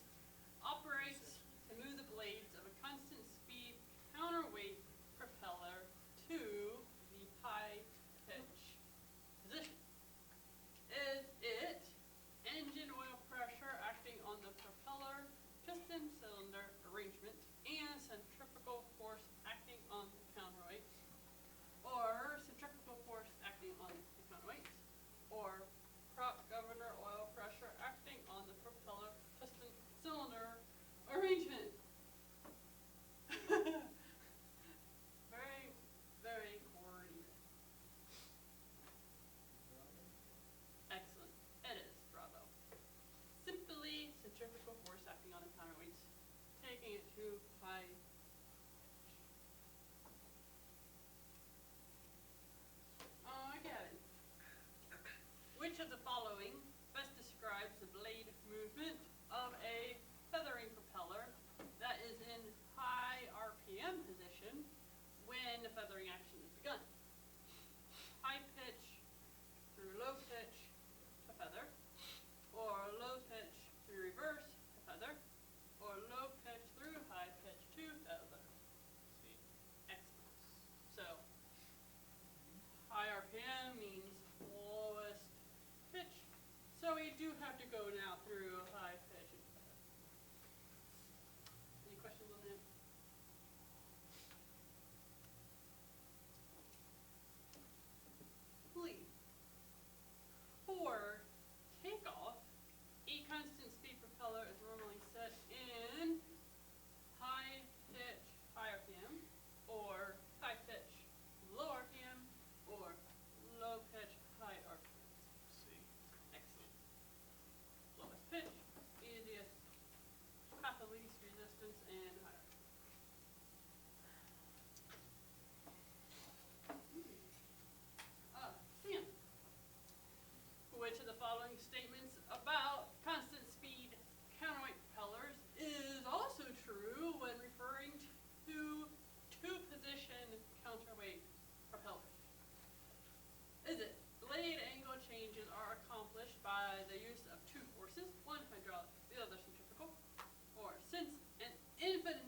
operates to move the blades of a constant speed counterweight propeller to the high pitch position? Is it engine oil pressure acting on the propeller piston cylinder arrangement and centrifugal force acting on the counterweights, or centrifugal force acting on the counterweights, or prop governor oil pressure acting on the propeller piston cylinder arrangement? Very, very wordy. Excellent. It is. Bravo. Simply centrifugal force acting on the counterweights, taking it to high pitch. Gavin. Which of the following best describes the blade movement of a feathering propeller that is in high RPM position when the feathering action is begun? High pitch through low pitch to feather, or low pitch through reverse to feather, or low pitch through high pitch to feather. Excellent. So, high RPM means lowest pitch. So we do have to go now through high pitch and feather. Any questions on that? Please. For takeoff, a constant speed propeller is normally set in high pitch, high RPM, or high pitch, low RPM, or low pitch, high RPM. Excellent. Lowest pitch, easiest, path of least resistance, and high RPM. Sam. Which of the following statements about constant speed counterweight propellers is also true when referring to two-position counterweight propellers? Is it blade angle changes are accomplished by the use of two forces, one hydraulic, the other centrifugal, or since an infinite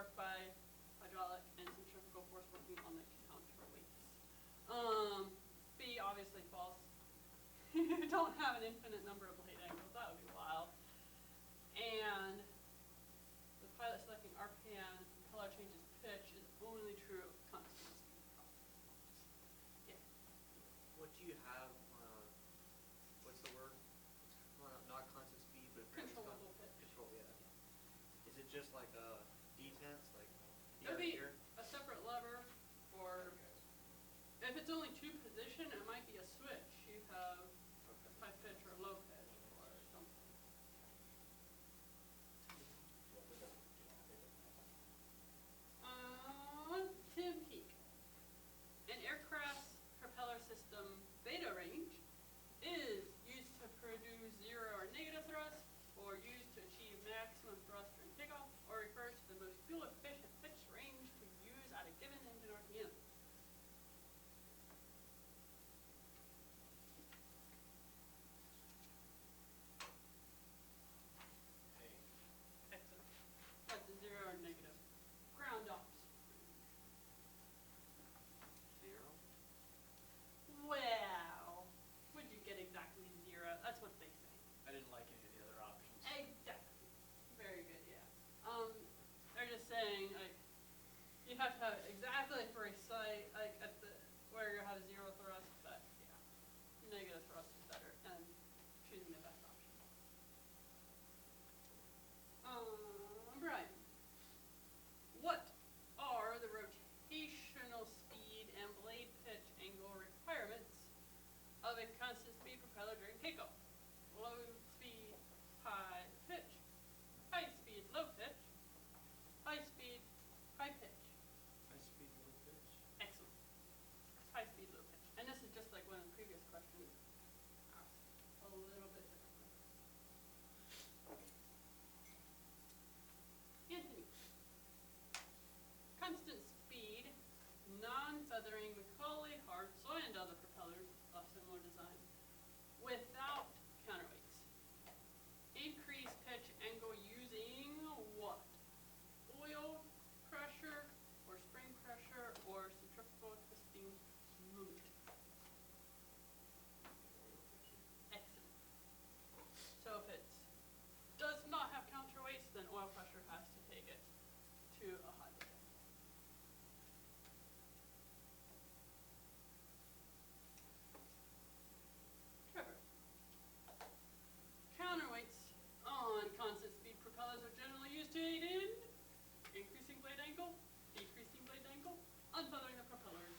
torque by hydraulic and centrifugal force working on the counterweights. B, obviously false. You don't have an infinite number of blade angles, that would be wild. And the pilot selecting RPM, color changes pitch is only true of constant speed problems. Yeah. What do you have, what's the word? Not constant speed, but apparently it's Controllable pitch. Control, yeah. Is it just like detents, like There'll be here? a separate lever for, if it's only two position, it might be a switch. You have high pitch or low pitch or something. Tim Peak. An aircraft's propeller system beta range is used to produce zero or negative thrust, or used to achieve maximum thrust during takeoff, or refers to the most fuel efficient pitch range to use at a given engine RPM. Excellent. That's a zero or negative. Ground ops. Zero? Well, would you get exactly zero? That's what they say. I didn't like any of the other options. Exactly. Very good, yeah. They're just saying, like, you have to have it exactly precise, like, at the, where you have zero thrust, but, yeah. Negative thrust is better, and choosing the best option. Brian. What are the rotational speed and blade pitch angle requirements of a constant speed propeller during takeoff? Low speed, high pitch. High speed, low pitch. High speed, high pitch. High speed, low pitch. Excellent. High speed, low pitch. And this is just like one of the previous questions asked a little bit differently. Anthony. Constant speed, non-feathering Macaulay, Hartsoy, and other propellers of similar design without counterweights. Increase pitch angle using what? Oil pressure, or spring pressure, or centrifugal twisting movement. Excellent. So if it does not have counterweights, then oil pressure has to take it to a high level. Trevor. Counterweights on constant speed propellers are generally used to aid in increasing blade angle, decreasing blade angle, unfeathering the propellers,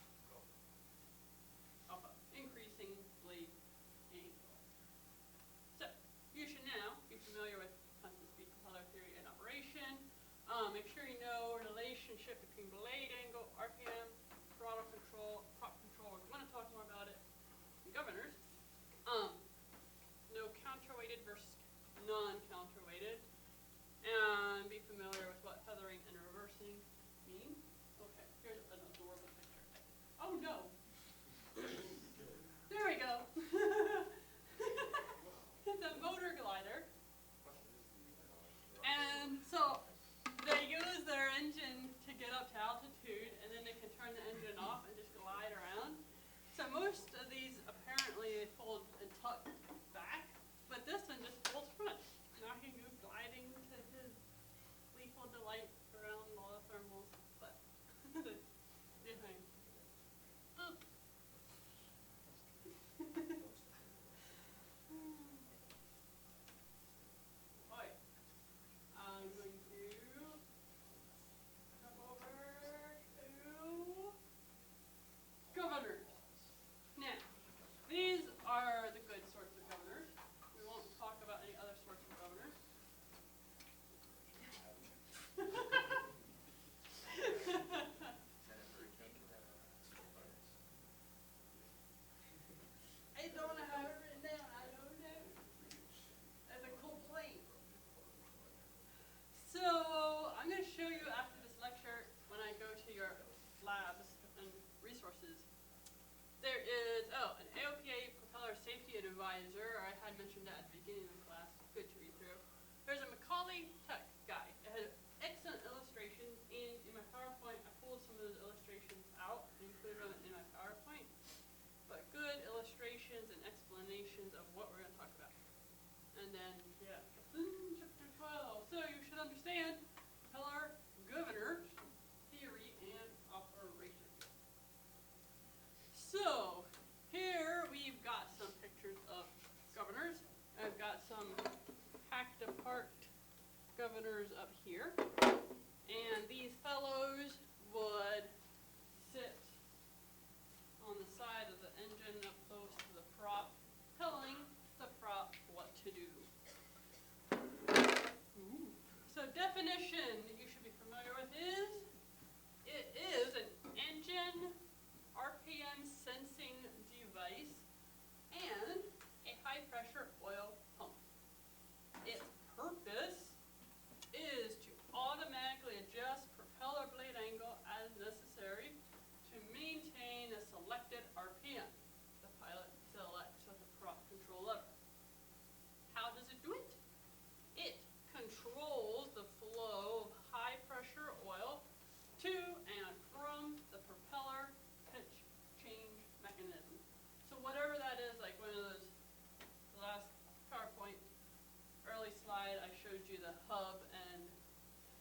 alpha, increasing blade angle. So, you should now be familiar with constant speed propeller theory and operation. Make sure you know relationship between blade angle, RPM, throttle control, prop control. If you want to talk more about it, and governors. Know counterweighted versus non-counterweighted, and be familiar with what feathering and reversing mean. Okay, here's an adorable picture. Oh no! There we go. It's a motor glider. And so they use their engine to get up to altitude, and then they can turn the engine off and just glide around. So most of these apparently fold and tuck back, but this one just folds front. Now he can go gliding to his gleeful delight around all the thermals, but behind. Oops. Alright. I'm going to come over to governors. Now, then, yeah, chapter 12. So you should understand propeller governor theory and operation. So here we've got some pictures of governors. I've got some hacked apart governors up here. And these fellows would sit on the side of the engine up close to the prop, telling the prop what to do. So definition that you should be familiar with is, it is an engine RPM sensing device and a high pressure oil pump. Its purpose is to automatically adjust propeller blade angle as necessary to maintain a selected RPM. The pilot selects with the prop control lever. How does it do it? It controls the flow of high pressure oil to and from the propeller pitch change mechanism. So whatever that is, like one of those, the last PowerPoint early slide, I showed you the hub and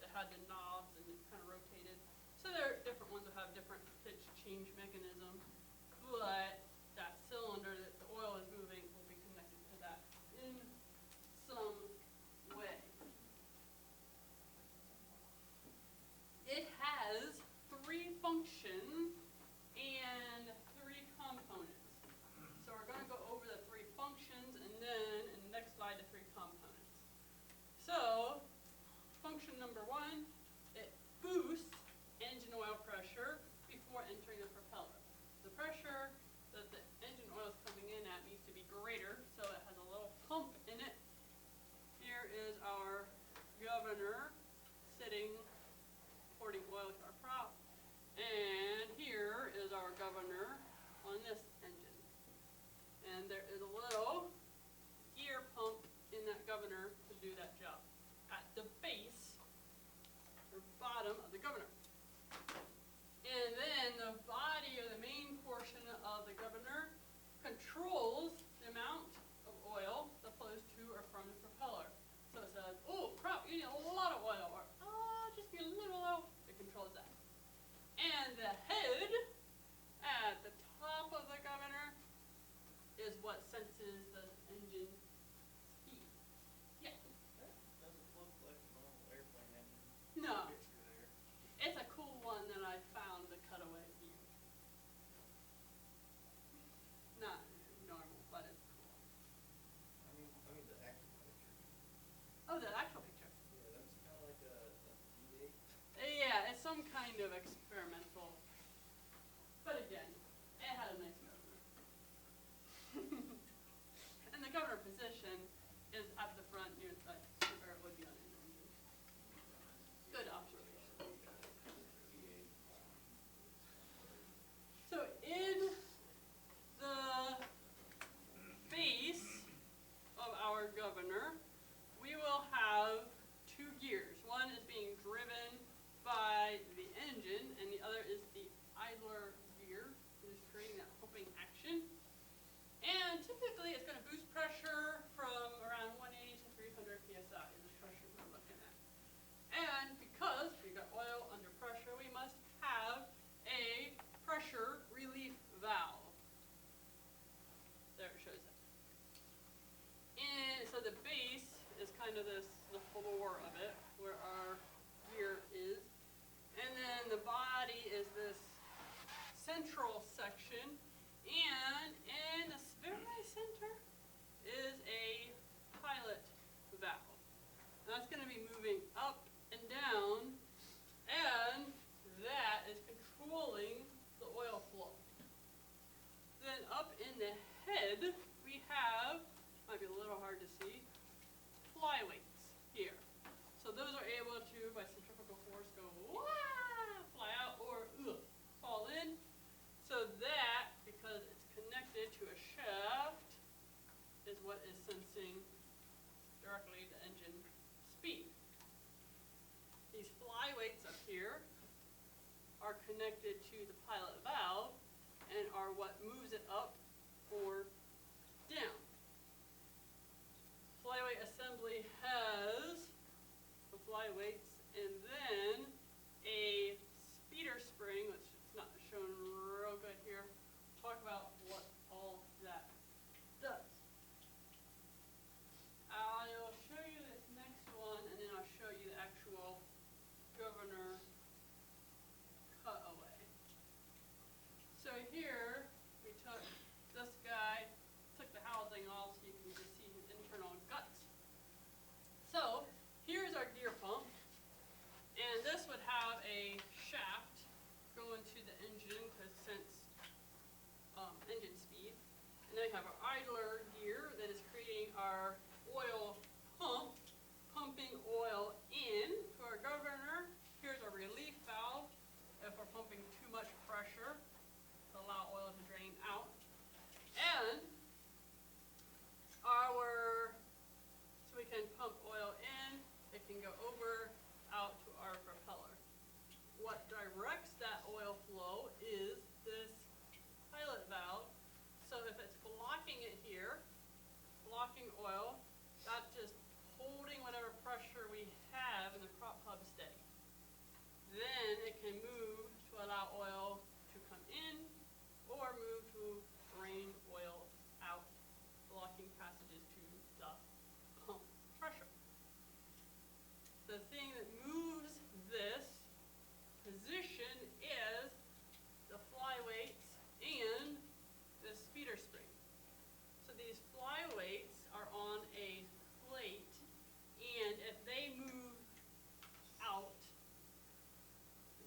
it had the knobs and it kind of rotated. So there are different ones that have different pitch change mechanism, but that cylinder that the oil is moving will be connected to that in some way. It has 3 functions and 3 components. So we're going to go over the 3 functions and then in the next slide the 3 components. So function number 1, it boosts engine oil pressure before entering the propeller. The pressure that the engine oil is coming in at needs to be greater, so it has a little pump in it. Here is our governor sitting, pouring oil to our prop. And here is our governor on this engine. And there is a little gear pump in that governor to do that job at the base or bottom of the governor. And then the body or the main portion of the governor controls the amount of oil that flows to or from the propeller. So it says, oh, prop, you need a lot of oil, or just need a little oil. It controls that. And the head at the top of the governor is what senses the engine speed. Yeah. That doesn't look like a normal airplane engine. No. Picture there. It's a cool one that I found the cutaway view. Not normal, but it's cool. I mean the actual picture. Oh, the actual picture. Yeah, that's kind of like a V8. Yeah, it's some kind of experimental. But again, it had a nice governor. And the governor position is at the front near the where it would be on an engine. Good observation. So in the base of our governor, we will have 2 gears. One is being driven by the engine, and the other is the idler gear, which is creating that pumping action. And typically, it's going to boost pressure from around 180 to 300 psi is the pressure we're looking at. And because we've got oil under pressure, we must have a pressure relief valve. There it shows that. And so the base is kind of the floor of it, where our gear is. And then the body is this central section, and in the very center is a pilot valve. That's going to be moving up and down, and that is controlling the oil flow. Then up in the head, we have, might be a little hard to see, flyweights here. So those are able to, by centrifugal force, go fly out or fall in. So that, because it's connected to a shaft, is what is sensing directly the engine speed. These flyweights up here are connected to the pilot valve and are what moves it up or down. Flyweight a shaft going to the engine to sense engine speed. And then we have our idler gear that is creating our oil pump, pumping oil in to our governor. Here's our relief valve if we're pumping too much pressure to allow oil to drain out. And so we can pump oil in, it can go over, out to our propeller. What directs that oil flow is this pilot valve. So if it's blocking it here, blocking oil, that's just holding whatever pressure we have in the prop hub steady. Then it can move to allow oil to come in or move to drain oil out, blocking passages to the pump pressure. The thing that moves this position is the flyweights and the speeder spring. So these flyweights are on a plate, and if they move out,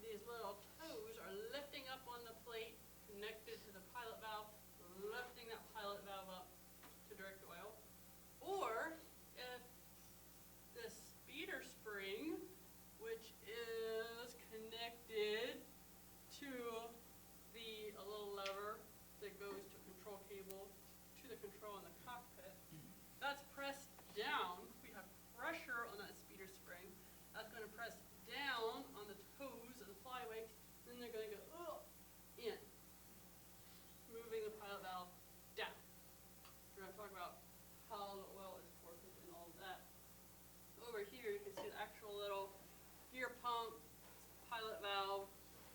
these little toes are lifting up on the plate connected to the pilot valve, lifting that pilot valve up to direct oil. Or if the speeder spring, which is connected to a little lever that goes to control cable to the control in the cockpit, that's pressed down. We have pressure on that speeder spring. That's going to press down on the toes of the flyweights, then they're going to go in, moving the pilot valve down. We're going to talk about how the oil is forced and all of that. Over here you can see the actual little gear pump, pilot valve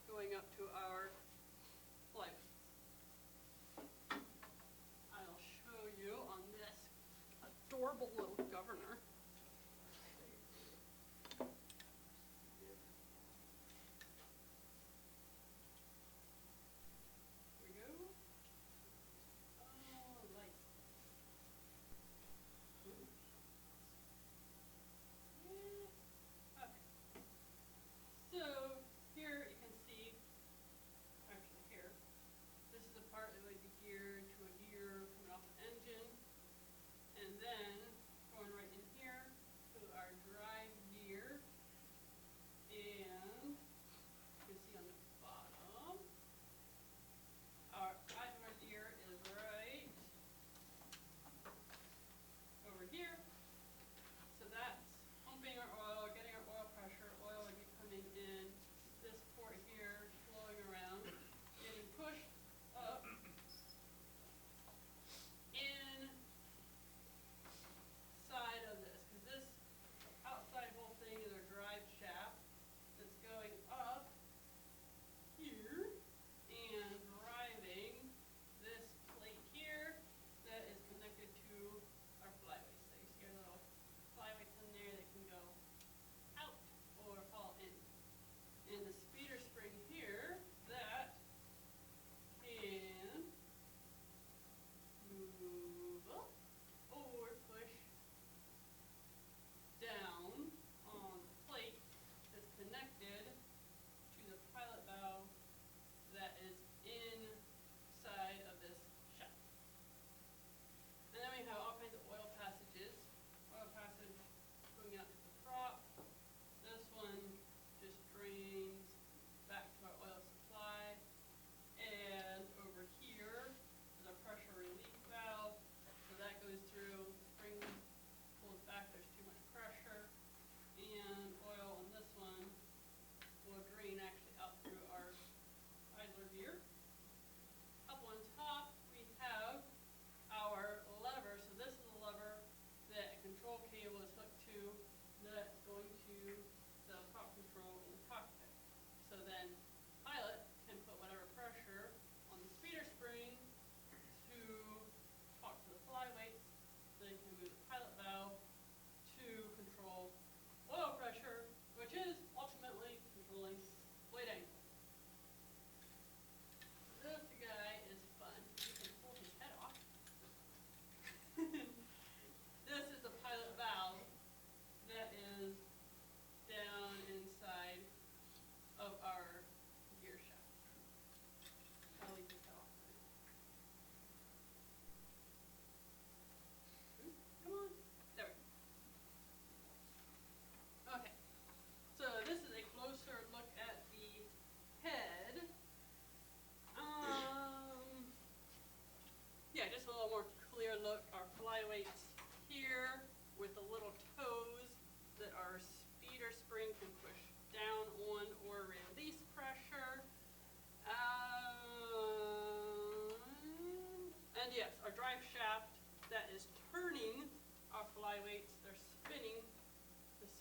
going up to our flyweights. I'll show you on this adorable little governor. Here we go. Oh, light. Yeah. Okay. So here you can see, actually here, this is the part that would be geared to a gear coming off the engine, and then going right in here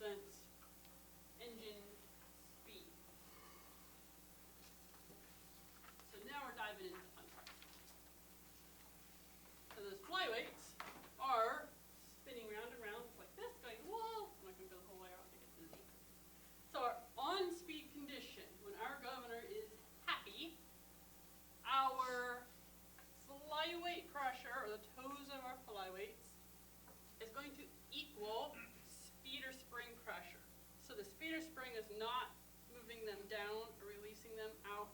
sense engine speed. So now we're diving into fun part. So those flyweights are spinning round and round like this, going, whoa, I'm not going to go the whole way around to get to the Z. So our on-speed condition, when our governor is happy, our flyweight pressure, or the toes of our flyweights, is going to equal speeder spring pressure. So the speeder spring is not moving them down or releasing them out.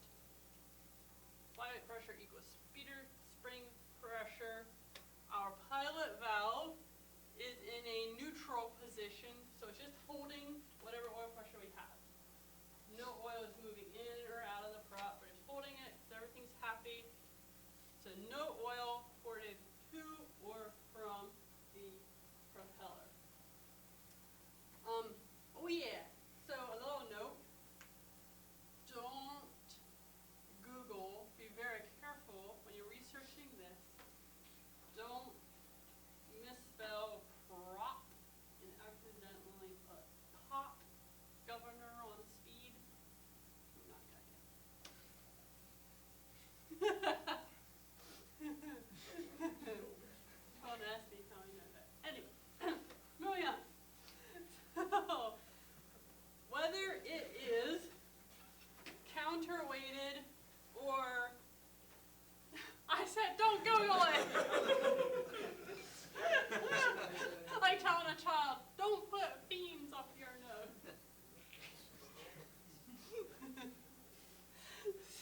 Flyweight pressure equals speeder spring pressure. Our pilot valve is in a neutral position, so it's just holding whatever oil pressure we have. No oil is moving in or out of the prop, we're just holding it, so everything's happy. So no oil ported to or from the propeller. Oh yeah, so a little note, don't Google, be very careful when you're researching this, don't misspell prop and accidentally put pop governor on speed. I'm not gonna Don't ask me how I know that. Anyway, moving on. So, whether it is counterweighted or I said don't Google it. Like telling a child, don't put beans up your nose.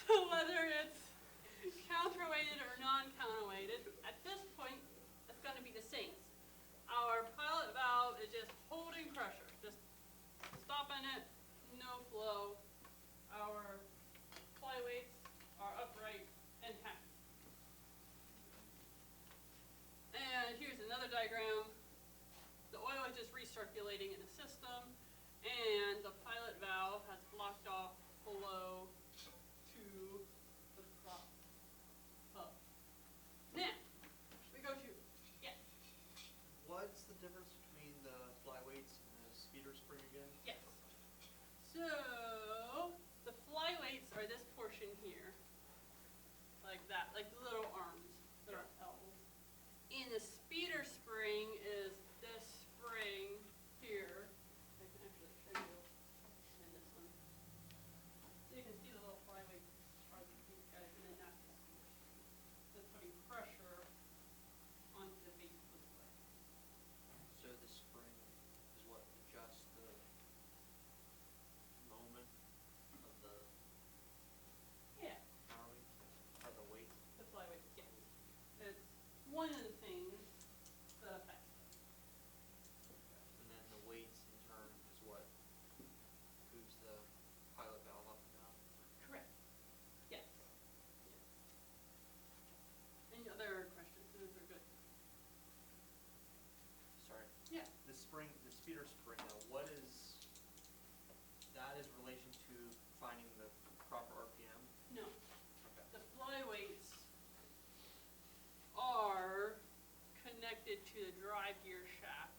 So whether it's counterweighted or non-counterweighted, at this point, it's going to be the same. Our pilot valve is just holding pressure, just stopping it, no flow. Our flyweights are upright and happy. And here's another diagram. The oil is just recirculating in the system, and the pilot valve has blocked off flow to the prop hub. Now, we go to, yeah, What's the difference between the flyweights and the speeder spring again? yes. So, the flyweights are this portion here, like that, like the little arms that are L's. And the speeder spring is this spring here. I can actually show you in this one. So you can see the little flyweights are these guys, and then that's the speeder spring. That's putting pressure onto the base of the blade. So the spring is what adjusts the moment of the Yeah, counterweight, or the weight. the flyweights, yes. It's one of the things that affects it. And then the weights in turn is what moves the pilot valve up and down. Correct. Yes. Yes. Any other questions? Those are good. Sorry. Yeah. The spring, the speeder spring, what is, that is relation to finding the proper RPM? No. Okay. The flyweights are connected to the drive gear shaft.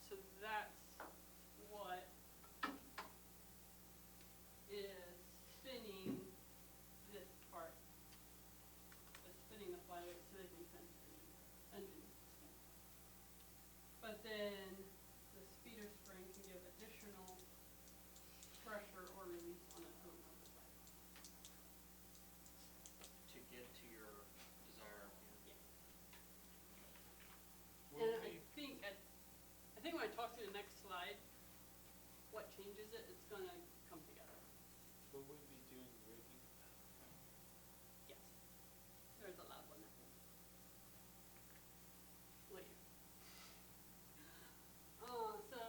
So that's what is spinning this part. It's spinning the flyweight so they can sense the engine spin. But then the speeder spring can give additional pressure or release on its own on the side. To get to your desired RPM. Yeah. Will And we, I think when I talk through the next slide, what changes it, it's gonna come together. Will we be doing rigging? Yes. There's a loud one that will. Later. So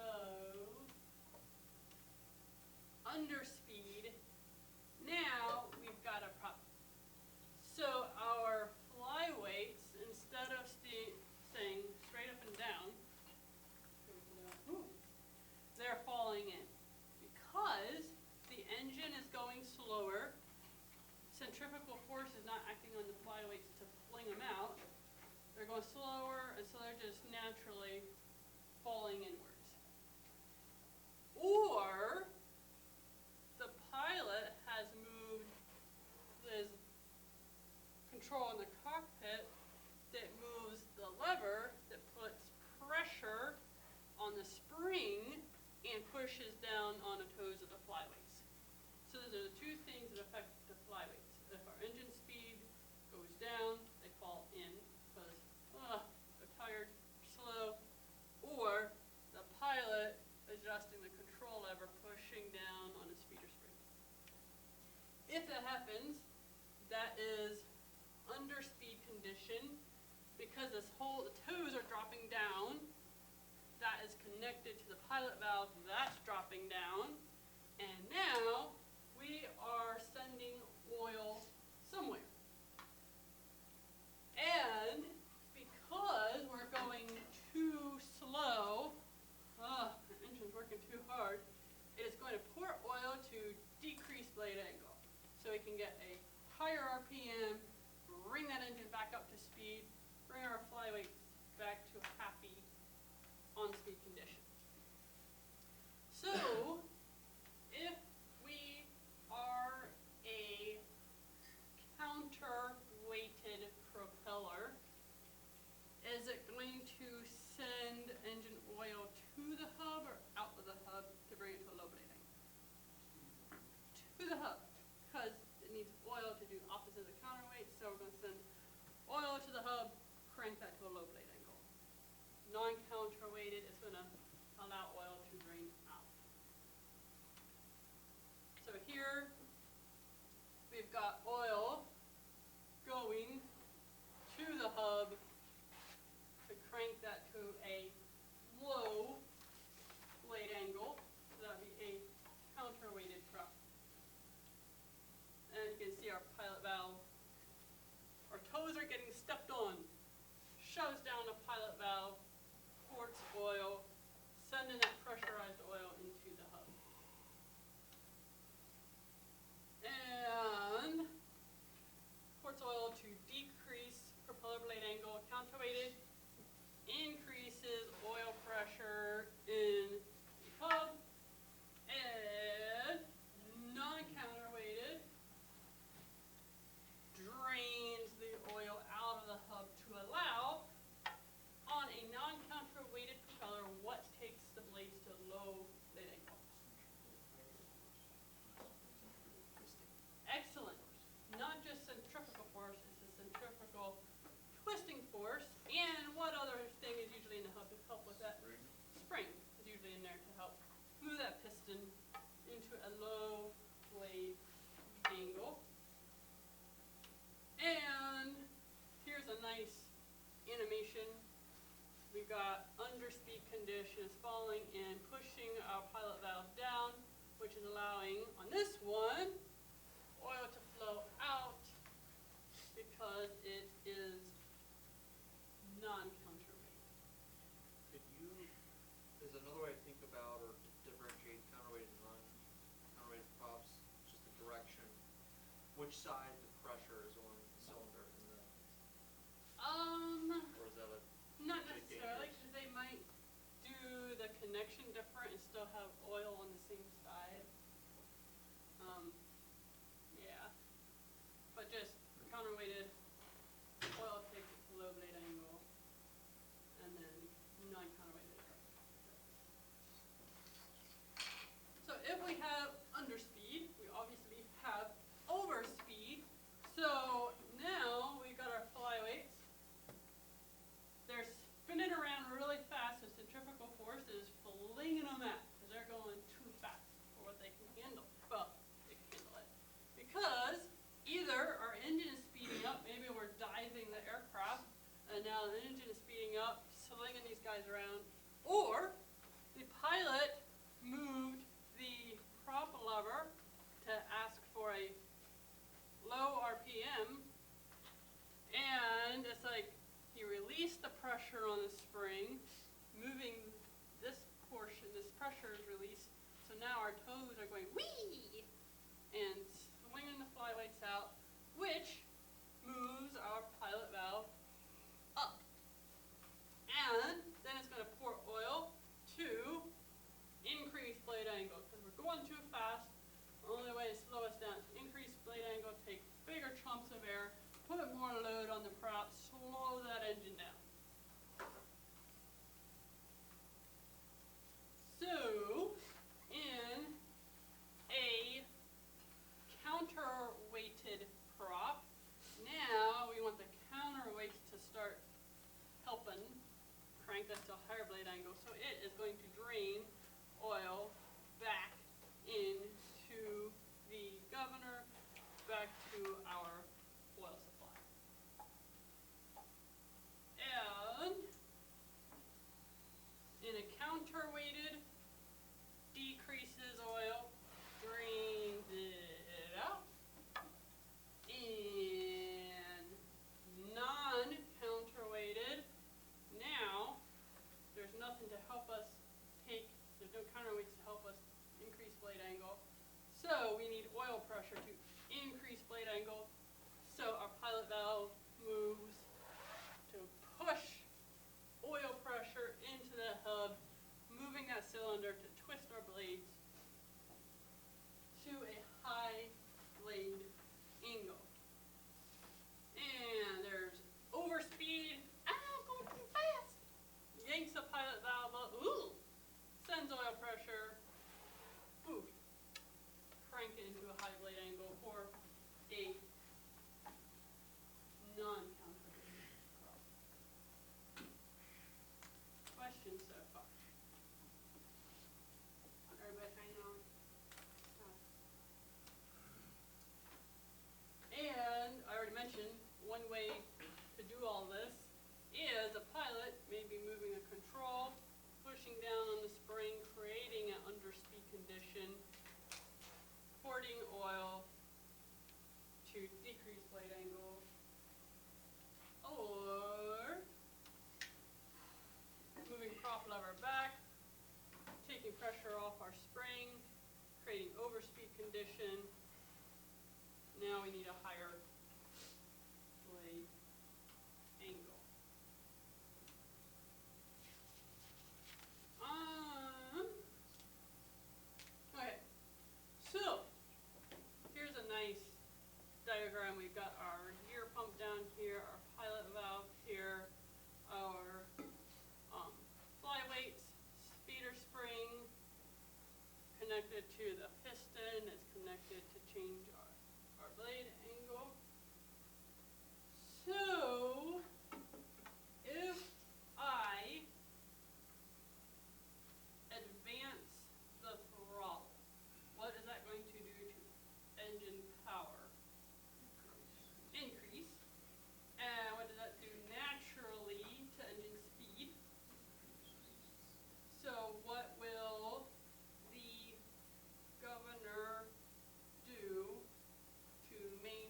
under speed, now we've got a problem. So our flyweights, instead of staying straight up and down, they're falling in. Because the engine is going slower, centrifugal force is not acting on the flyweights to fling them out. They're going slower, and so they're just naturally falling inwards. spring and pushes down on the toes of the flyweights. So those are the two things that affect the flyweights. If our engine speed goes down, they fall in because they're tired, slow, or the pilot adjusting the control lever, pushing down on the speeder spring. If that happens, that is under speed condition because the toes are dropping down. That is connected to the pilot valve, that's dropping down, and now we are sending oil somewhere. And because we're going too slow, the engine's working too hard, it is going to pour oil to decrease blade angle. So we can get a higher RPM, bring that engine back up to speed, bring our flyweight back to a happy on-speed condition. So, if we are a counter-weighted propeller, is it going to send engine oil to the hub or out of the hub to bring it to a low blade angle? To the hub, because it needs oil to do the opposite of the counterweight, so we're going to send oil to the hub, crank that to a low blade angle. Non-counterweighted is going to allow oil to drain out. So here we've got oil going to the hub to crank that to a low blade angle. So that would be a counterweighted prop. And you can see our pilot valve. Our toes are getting stepped on. Shoves down the pilot valve, ports oil, sending that pressurized oil into the hub. And ports oil to decrease propeller blade angle. Counterweighted increases oil pressure in the hub. And non-counterweighted drains the oil out of the hub to allow, on a non-counterweighted propeller, what takes the blades to low blade angle? Excellent. Not just centrifugal force, it's a centrifugal twisting force. And what other thing is usually in the hub to help with that? Spring is usually in there to help move that piston into a low blade angle. And here's a nice animation. We've got underspeed conditions falling and pushing our pilot valve down, which is allowing, on this one, oil to flow out because it is non-counterweight. Is another way to think about or differentiate counterweighted and non-counterweighted props, just the direction, which side the pressure is on the cylinder in the, or is that a? Not necessarily, because they might do the connection different and still have oil on the same side. Yeah. But just counterweighted, oil takes it to low blade angle, and then non-counterweighted. So if we have underspeed, we obviously have overspeed. So now we've got our flyweights. They're spinning around really fast, so centrifugal force is flinging them out because they're going too fast for what they can handle. Well, they can handle it. Because either our engine is speeding up, maybe we're diving the aircraft, and now the engine is speeding up, slinging these guys around, or the pilot moved the prop lever to ask for a low RPM, and it's like he released the pressure on the spring, moving this portion, this pressure is released, so now our toes are going whee and swinging the flyweights out, which moves our pilot valve up. And then it's going to pour oil to increase blade angle because we're going too fast. The only way to slow us down is increase blade angle, take bigger chunks of air, put more load on the prop, slow that engine down. to our oil supply. And in a counterweighted, decreases oil, drains it out. And non-counterweighted, now there's nothing to help us there's no counterweights to help us increase blade angle. So we need oil pressure to increase blade angle. So our pilot valve moves to push oil pressure into the hub, moving that cylinder to twist our blades to a high blade angle. And there's overspeed, going too fast. Yanks the pilot valve up, sends oil pressure, crank it into a high blade angle for a non-counterweighted problem. Questions so far? Everybody hanging on? And I already mentioned, one way to do all this is a pilot may be moving a control, pushing down on the spring, creating an underspeed condition, porting oil to decrease blade angle, or moving prop lever back, taking pressure off our spring, creating overspeed condition. Now we need a higher blade angle. Okay, so here's a nice diagram. We've got our gear pump down here, our pilot valve here, our flyweights, speeder spring connected to the piston. It's connected to change our blade angle. So if I advance the throttle, what is that going to do to engine power? Increase. And what does that do naturally to engine speed? So what will the governor do to maintain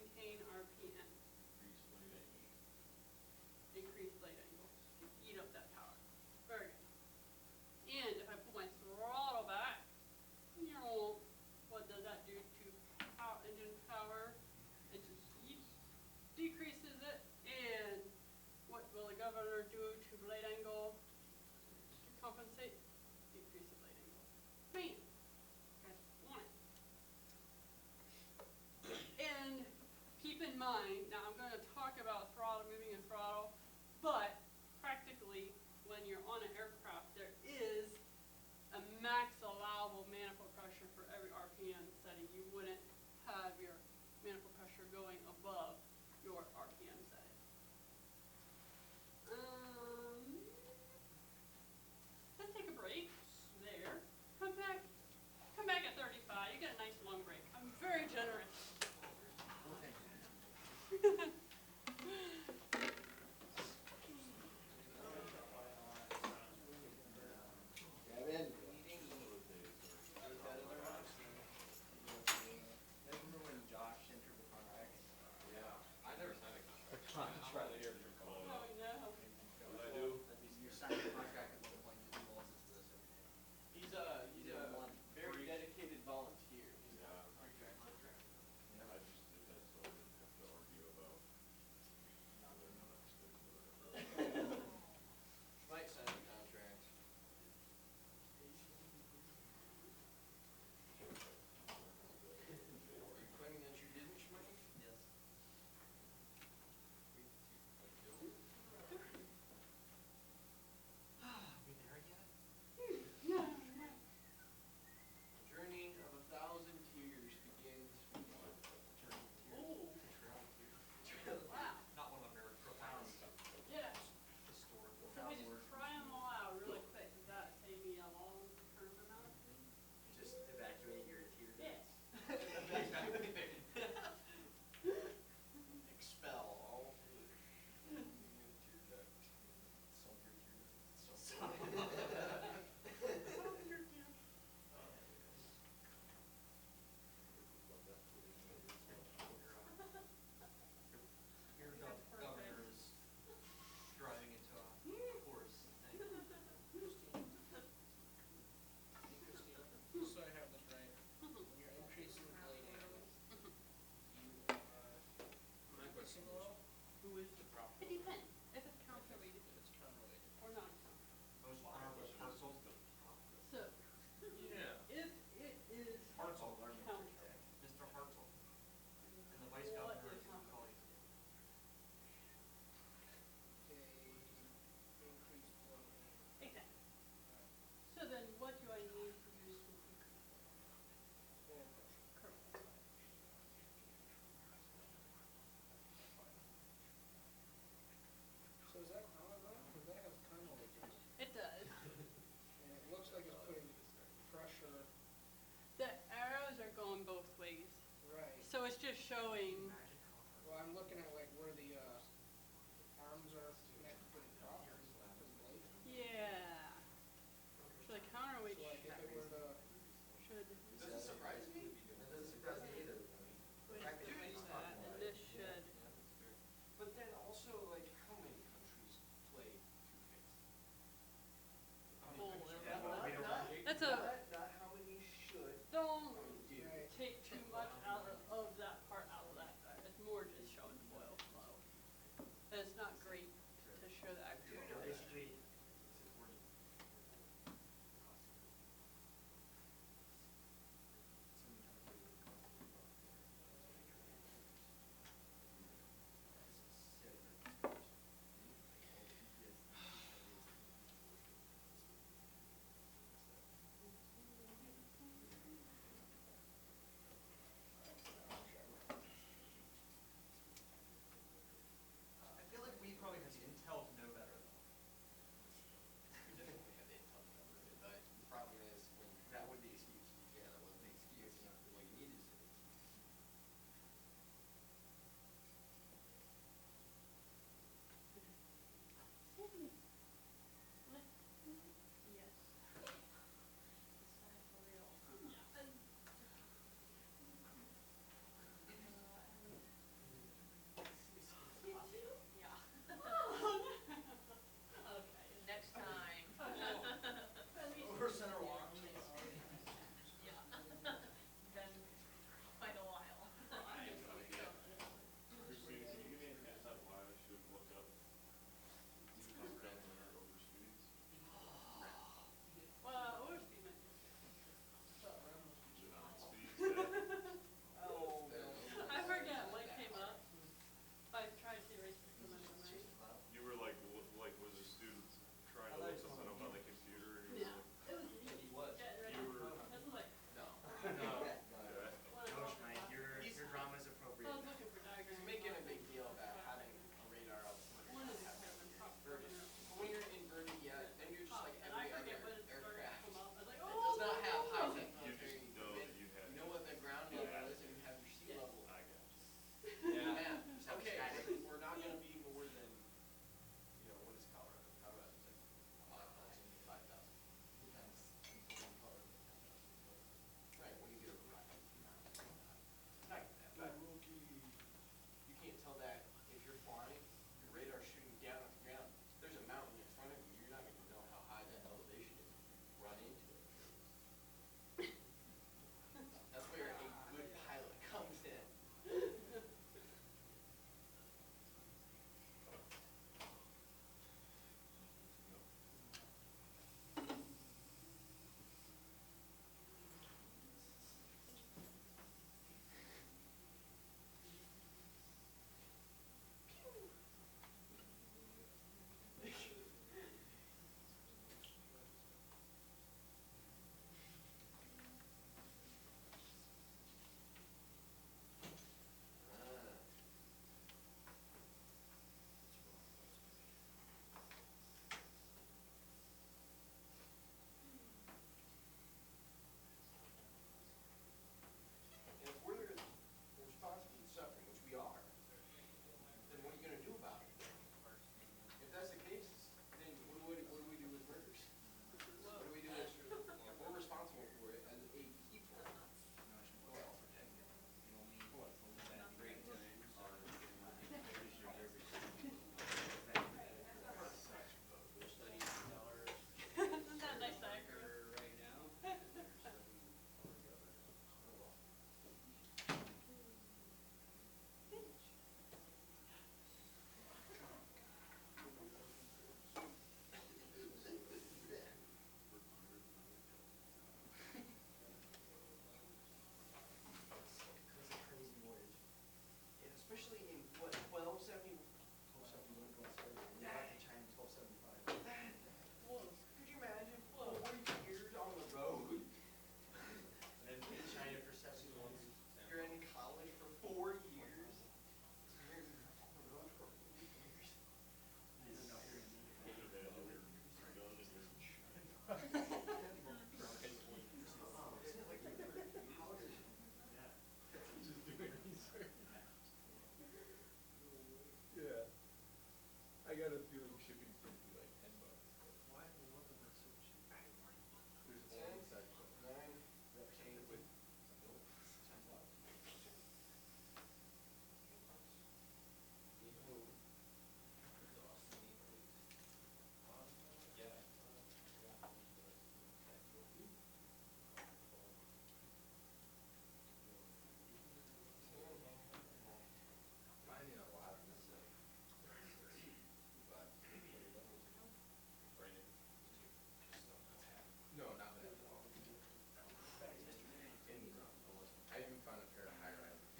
showing, Well, I'm looking at like where the, arms are connected to the prop, to the blade. yeah. So the counterweight So like if it were to, should It doesn't surprise me. It doesn't surprise me either. The fact that do he's that, talking and about this it. should, But then also, like, how many countries play two-faced? pull Yeah, it. we don't- That's a, Not how many should don't do. right, take too much out of that part out of that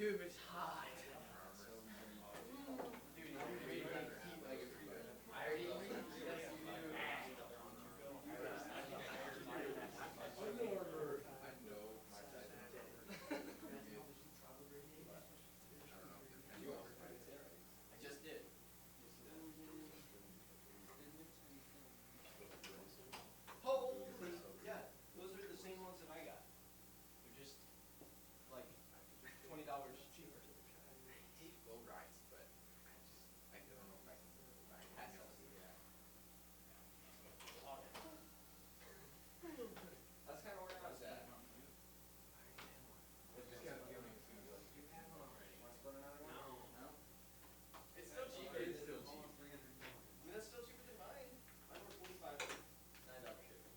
Dude, it's hot. I just did. Holy, yeah, those are the same ones that I got. They're just like $20 cheaper. I hate low rides, but I don't know if I can pass that. That's kind of where I was at. It's still cheaper. It's still cheap. I mean, that's still cheaper than mine. Mine were $45, $9 shipping.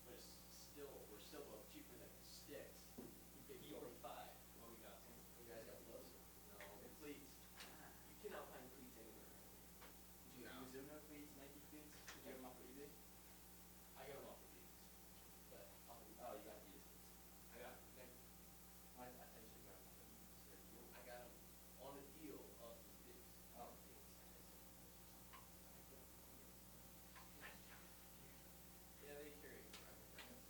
But it's still, we're still both cheaper than sticks. You paid 45. Well, we got some. You guys got gloves? No. And cleats. You cannot find cleats anywhere. Did you use them, no cleats, Nike cleats? Did you get them off of eBay? I got them off of eBay. But, oh, you got these. I got, I thought you should got them off of eBay. I got them on a deal of the sticks. Oh, yeah, they carry it around the brands.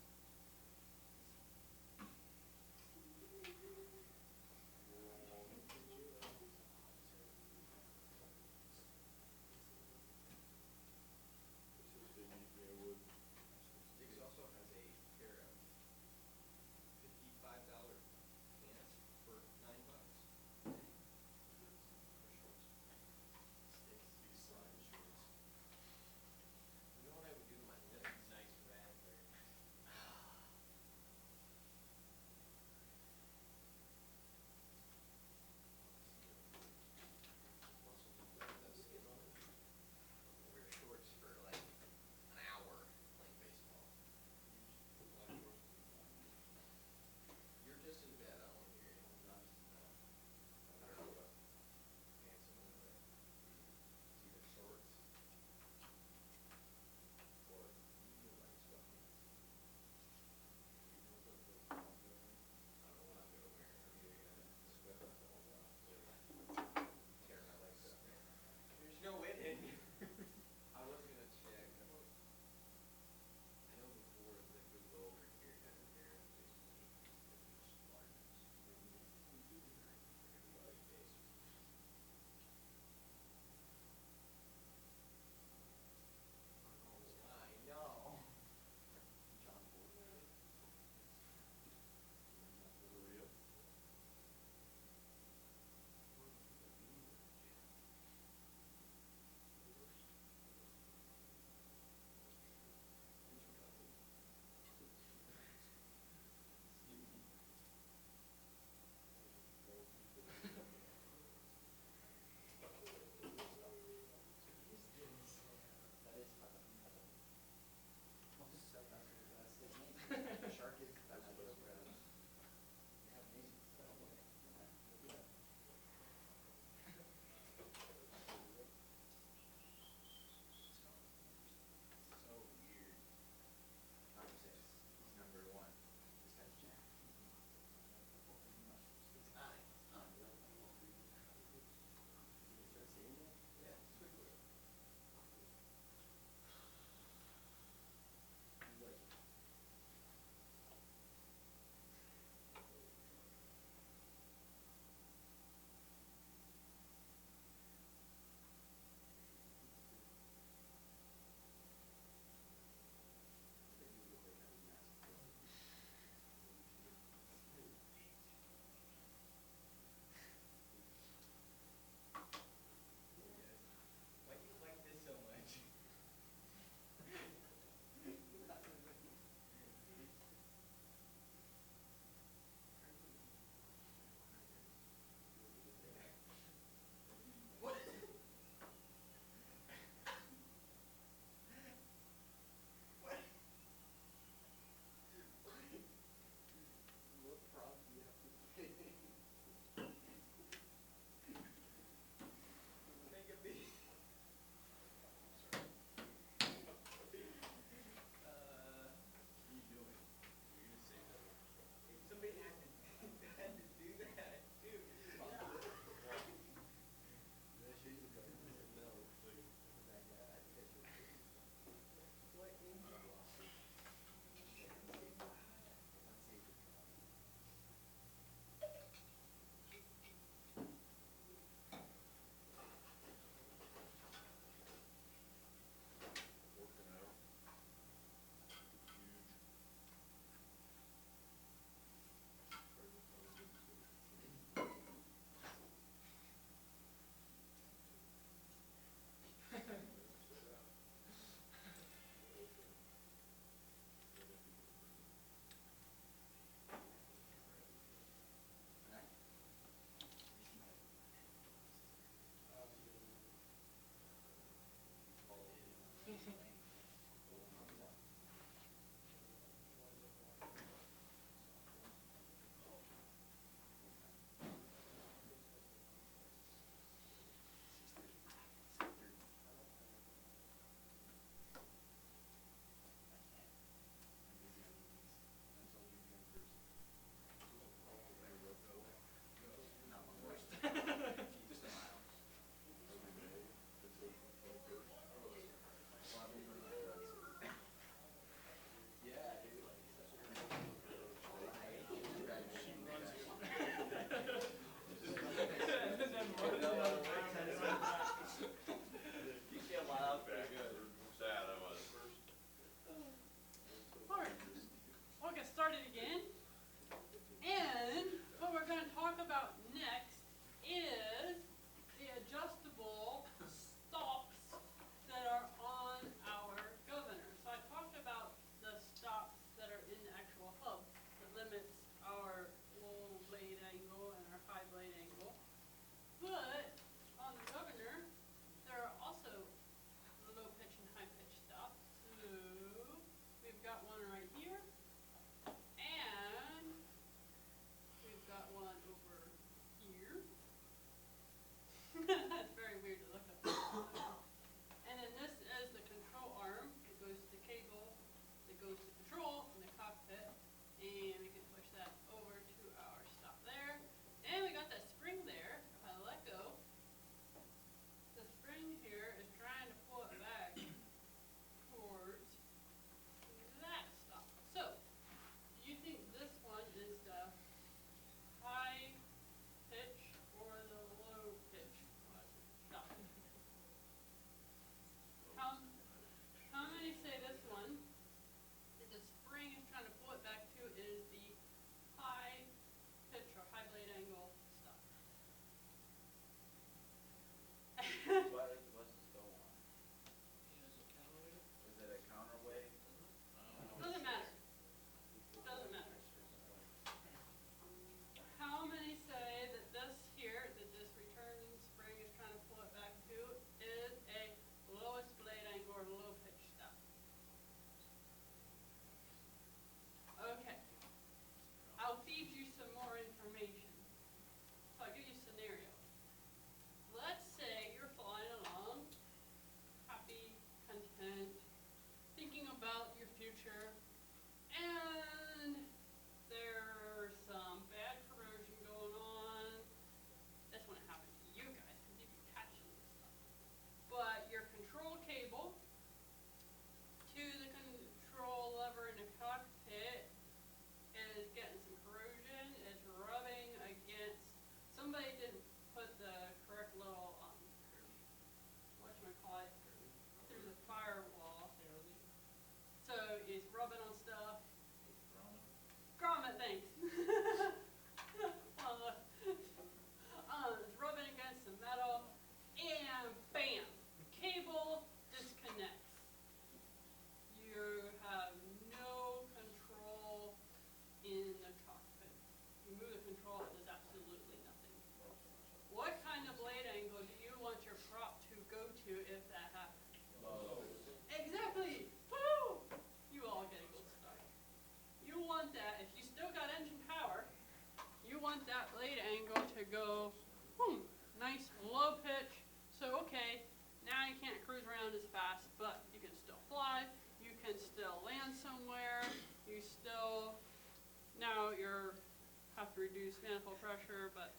have to reduce manifold pressure, but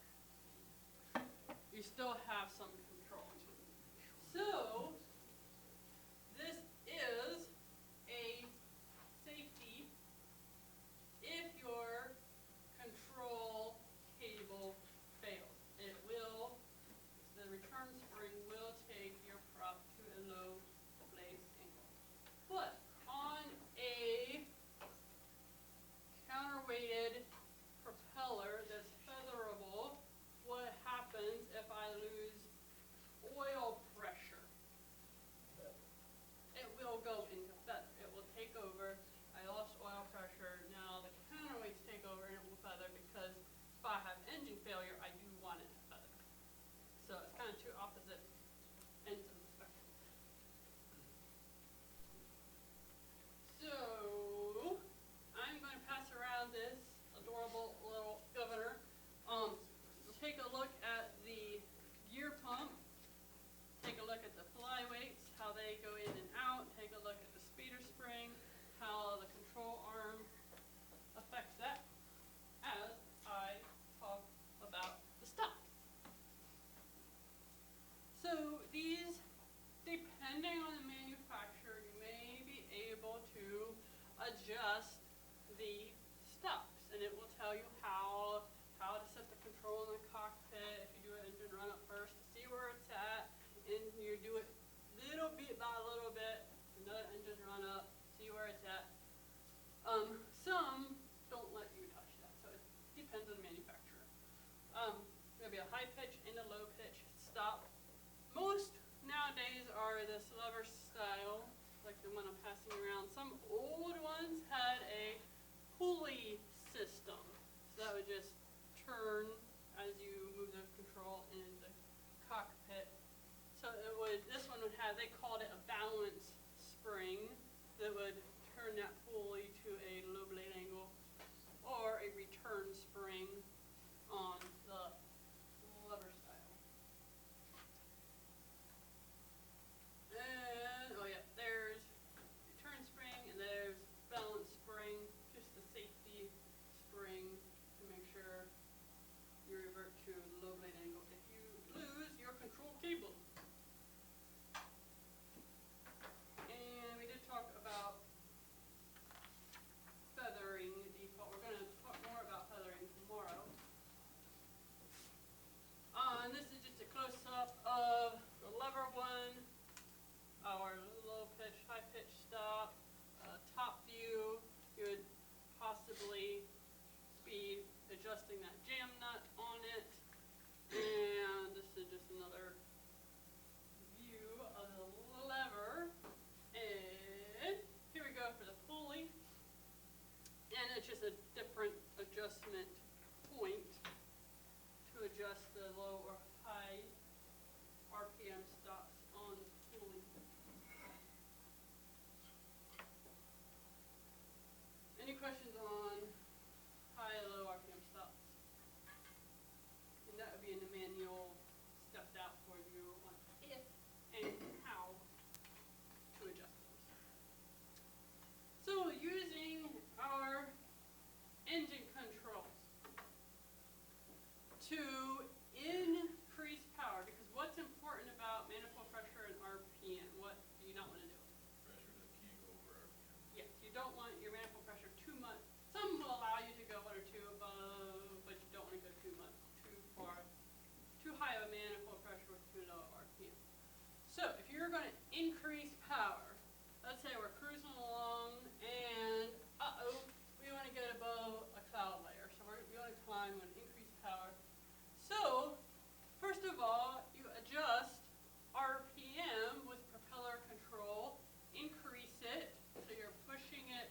you still have some control. So, this is a safety if your control cable fails. It will, the return spring will take your prop to a low blade angle. But on a counterweighted propeller that's featherable, what happens if I lose oil pressure? It will go into feather. It will take over. I lost oil pressure. Now the counterweights take over and it will feather because if I have engine failure, I do want it to feather. So it's kind of two opposite ends of the spectrum. So I'm going to pass around this adorable little governor. We'll take a look at the gear pump. Take a look at the flyweights, how they go in and out. Take a look at the speeder spring, how the control arm affects that as I talk about the stocks. So these, depending on the manufacturer, you may be able to adjust the stocks, and it will tell you how to set the control in the cockpit. If you do an engine run up first to see where it's at, and you do it little bit by little bit, another engine run up, see where it's at. Some don't let you touch that, so it depends on the manufacturer. There'll be a high pitch and a low pitch stop. Most nowadays are this lever style, like the one I'm passing around. Some old ones had a pulley system, so that would just turn as you move the control in the cockpit. So it would, this one would have, they called it a balance spring that would turn that pulley to a low blade angle, or a return spring on the lever style. And, oh yeah, there's return spring and there's balance spring, just the safety spring to make sure you revert to low blade angle if you lose your control cable. And we did talk about feathering default. We're going to talk more about feathering tomorrow. And this is just a close-up of the lever one, our low pitch, high pitch stop, top view. You would possibly be adjusting that jam nut on it. And this is just another view of the lever. And here we go for the pulley. And it's just a different adjustment point to adjust the low or high RPM stops on the pulley. Any questions on high and low RPM stops? And that would be in the manual stepped out for you on if and how to adjust those. So using our engine controls to increase power, because what's important about manifold pressure and RPM? What do you not want to do? Pressure that can't go over RPM. Yes, you don't want your manifold pressure too much. Some will allow you to go 1 or 2 above, but you don't want to go too much, too far, too high of a manifold pressure with too low RPM. So if you're going to increase power, let's say we're cruising along and we want to get above a cloud layer. So we want to climb and increase power. So first of all, you adjust RPM with propeller control, increase it, so you're pushing it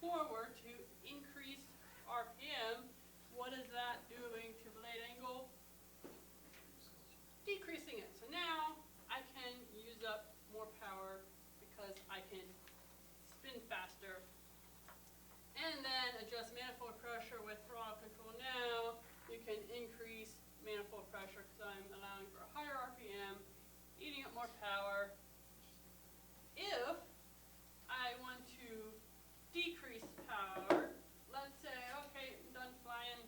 forward to increase RPM. What is that doing to blade angle? Decreasing it. So now I can use up more power because I can spin faster. And then adjust manifold pressure with throttle control. Now you can increase manifold pressure because I'm allowing for a higher RPM, eating up more power. If I want to decrease power, let's say, okay, I'm done flying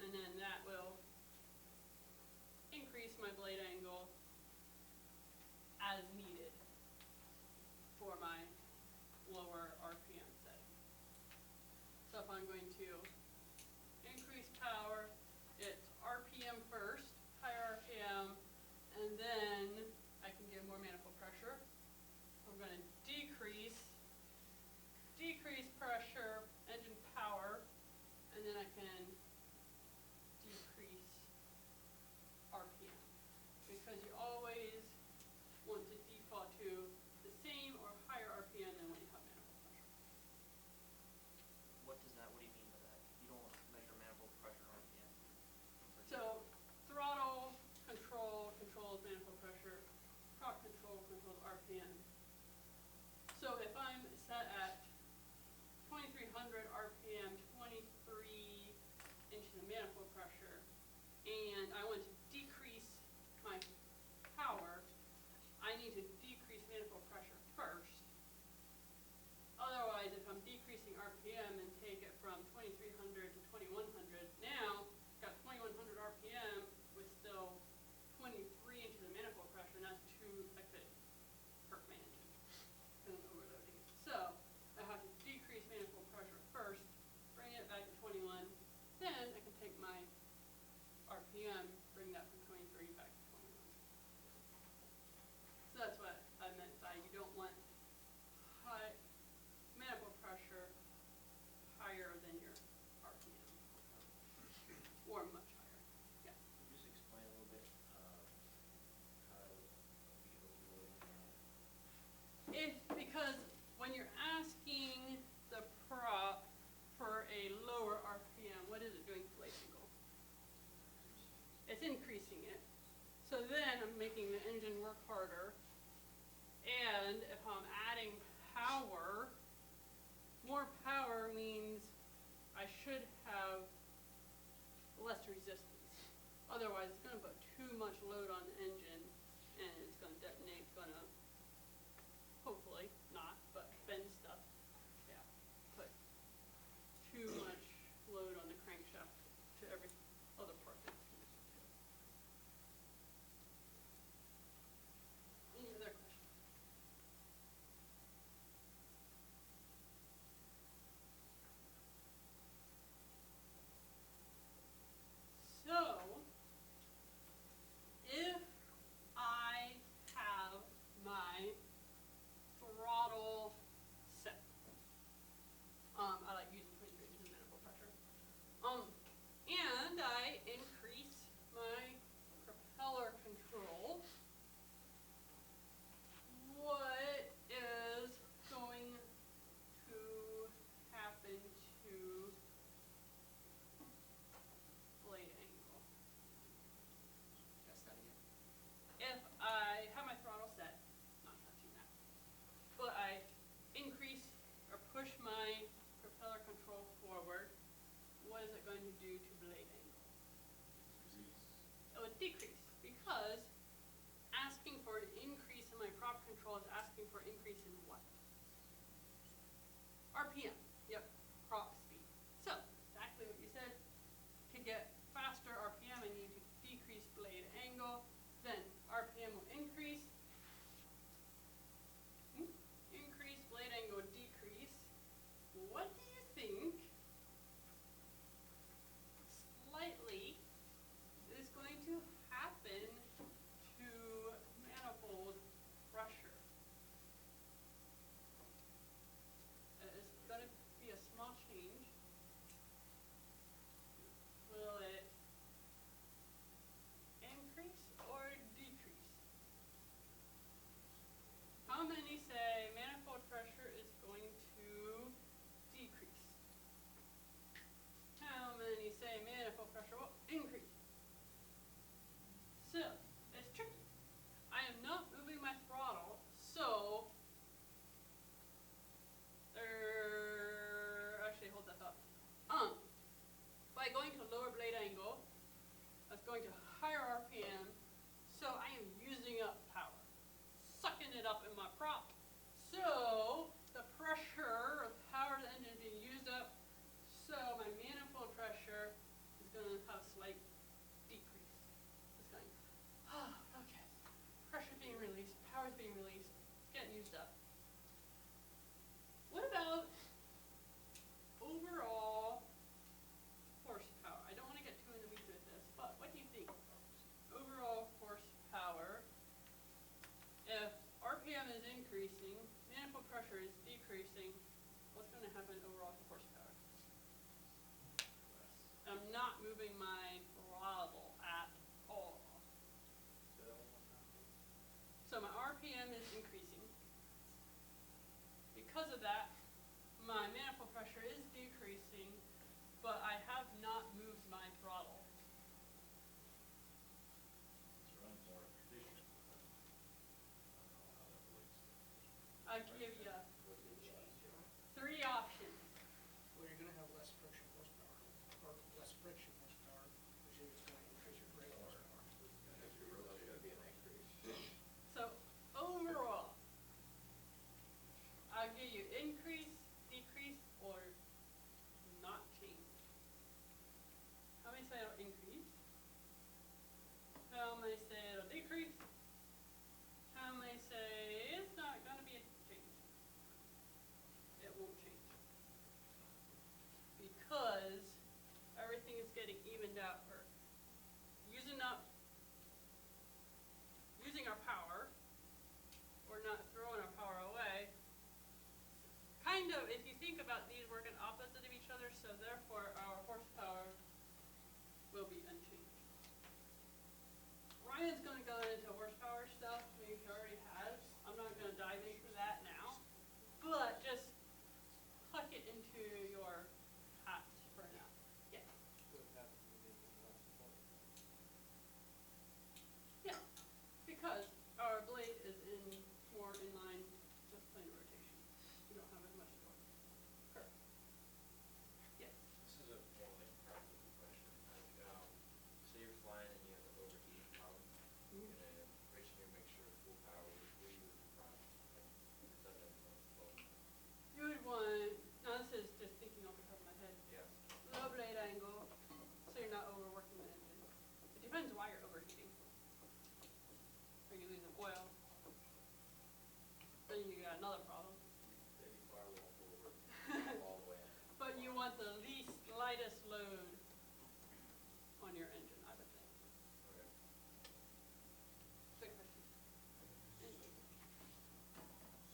and then that will increase my blade angle as needed for my lower RPM setting. So if I'm going to increase power, it's RPM first, higher RPM, and then I can give more manifold pressure. I'm going to decrease pressure, engine power, and then I can decrease RPM. Because you always want to default to the same or higher RPM than when you have manifold pressure. What do you mean by that? You don't measure manifold pressure RPM? So throttle control controls manifold pressure, prop control controls RPM. So if I'm set at 2300 RPM, 23 inches of manifold pressure, and I want to decrease my power, I need to decrease manifold pressure first. Otherwise, if I'm decreasing RPM and take it from 2300 to 2100, now got 2100 RPM with still 23 inches of manifold pressure, and that's that could hurt my engine because I'm overloading it. So I have to decrease manifold pressure first, bring it back to 21, then I can take my RPM, bring that from 23 back to 21. So that's what I meant by you don't want high manifold pressure higher than your RPM, or much higher. Yeah. Can you just explain a little bit, how to be overloading? Because when you're asking the prop for a lower RPM, what is it doing to blade angle? It's increasing it. So then I'm making the engine work harder. And if I'm adding power, more power means I should have less resistance. Otherwise, it's going to put too much load on the engine, and it's going to detonate. It's going to, hopefully not, but bend stuff. Yeah, put too much load on the crankshaft to every other part that it's connected to. Any other questions? So, if I have my throttle set, I like using 23 inches of manifold pressure, and I increase my propeller control, what is going to happen to blade angle? Guess that again. If I have my throttle set, not touching that, but I increase or push my propeller control forward, what is it going to do to blade angle? It would decrease, because asking for an increase in my prop control is asking for an increase in what? RPM. Yep, prop speed. So, exactly what you said. To get faster RPM, I need to decrease blade angle. Then RPM will increase. Increase, blade angle decrease. What do you think slightly is going to happen to manifold pressure? used up. What about overall horsepower? I don't wanna get too in the weeds with this, but what do you think? Overall horsepower, if RPM is increasing, manifold pressure is decreasing, what's gonna happen overall to horsepower? I'm not moving my throttle at all. So my RPM is increasing. Because of that, my manifold pressure is decreasing, but I have not moved my throttle. It's running more efficient. I don't know how that relates to. I give you 3 options. Well, you're gonna have less friction horsepower, or less friction horsepower, which is gonna increase your brake horsepower. That's gonna be an increase. So overall, I'll give you increase, decrease, or not change. How many say it'll increase? How many say it'll decrease? How many say it's not gonna be a change? It won't change. Because everything is getting evened out, or using our power, or not throwing our power away. Kind of, if you think about these working opposite of each other, so therefore our horsepower will be unchanged. Ryan's gonna go into horsepower stuff, maybe he already has. I'm not gonna dive into that now, but just tuck it into your hats for now. Yeah. Yeah, because our blade is more in line with plane rotation. You don't have as much torque. Correct. Yes. This is a more like practical question. Like, say you're flying and you have an overheating problem, and then reaching your mixture of full power, where you would run, like, it doesn't flow. You would want, now this is just thinking off the top of my head, Yeah. low blade angle, so you're not overworking the engine. It depends why you're overheating. Are you losing oil? Then you got another problem. Maybe firewall forward, all the way up. But you want the least lightest load on your engine, I would think. Okay. Good question.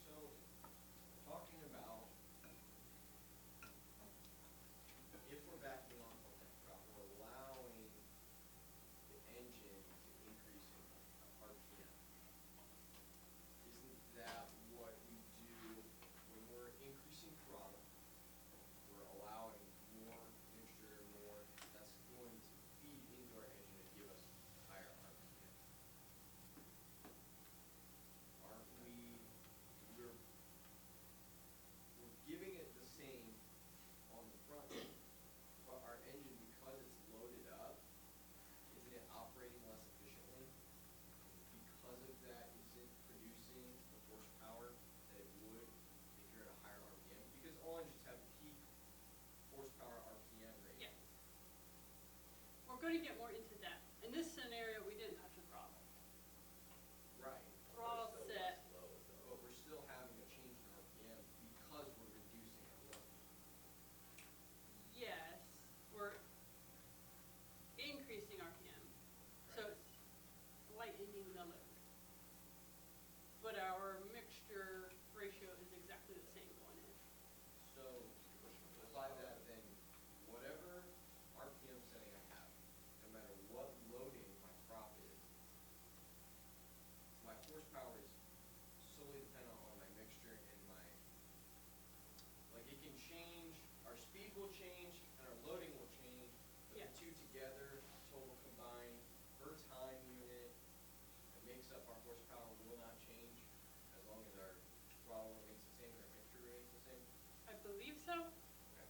So, talking about, if we're backing off on that route, we're allowing the engine to increase in RPM. Isn't that what we do when we're increasing throttle? We're allowing more mixture, that's going to feed into our engine and give us higher RPM. Aren't we're giving it the same on the front end, but our engine, because it's loaded up, isn't it operating less efficiently? Because of that, isn't producing the horsepower that it would if you're at a higher RPM? Because all engines have peak horsepower RPM rating. Yes. We're going to get more into that. In this scenario, we didn't touch the throttle. Right. Throttle But we're still set. less low, though. But we're still having a change in RPM because we're reducing our load. Yes, we're increasing RPM, so Right. it's lightening the load. But our mixture ratio is exactly the same going in. So, by that then, whatever RPM setting I have, no matter what loading my prop is, my horsepower is solely dependent on my mixture and like it can change, our speed will change and our loading will change, but Yeah. the two together, total combined, per time unit, that makes up our horsepower will not change as long as our throttle remains the same and our mixture remains the same. I believe so. Okay.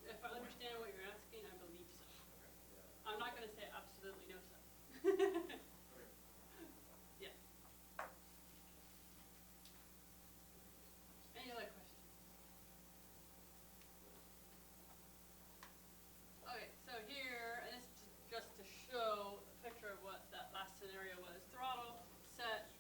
If I understand what you're asking, I believe so. Okay. Yeah. I'm not going to say absolutely no, so. Okay. Yeah. Any other questions? Okay, so here, and this is just to show a picture of what that last scenario was. Throttle set,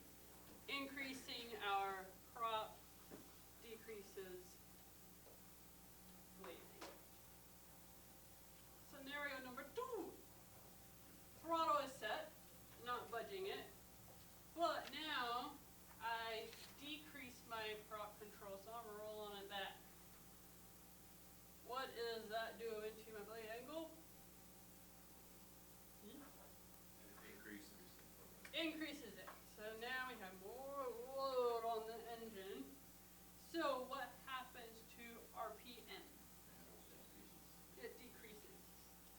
increases it. So now we have more load on the engine. So what happens to RPM? It decreases.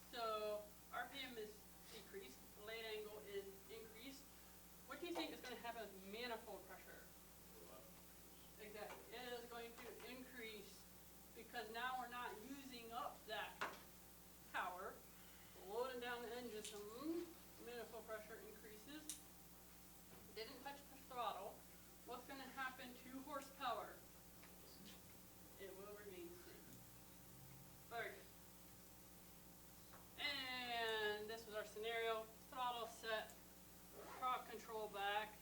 So RPM is decreased, blade angle is increased. What do you think is going to happen with manifold pressure? Exactly. It is going to increase because now we're not using up that power. Loading down the engine, so manifold pressure increases. Didn't touch the throttle. What's going to happen to horsepower? It will remain the same. Very good. And this was our scenario. Throttle set, prop control back,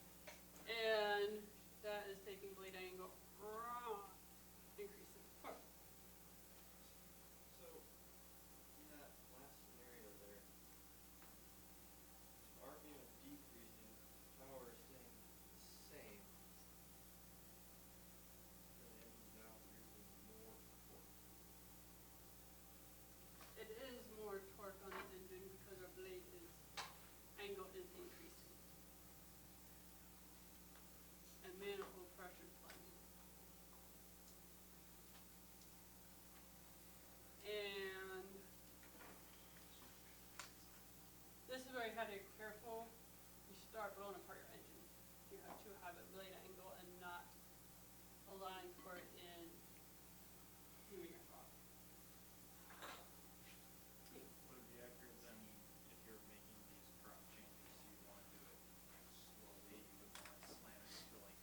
and that is taking blade angle, increasing. So, in that last scenario there, RPM is decreasing, power is staying the same. So the engine's now producing more torque. It is more torque on the engine because our blade angle is increasing. And manifold pressure climbing. And this is where you have to be careful. You start blowing apart your engine. You have to have a blade angle and not allowing for it in moving your throttle. Would it be accurate then, if you're making these prop changes, you want to do it slowly, you would want to slam it into like,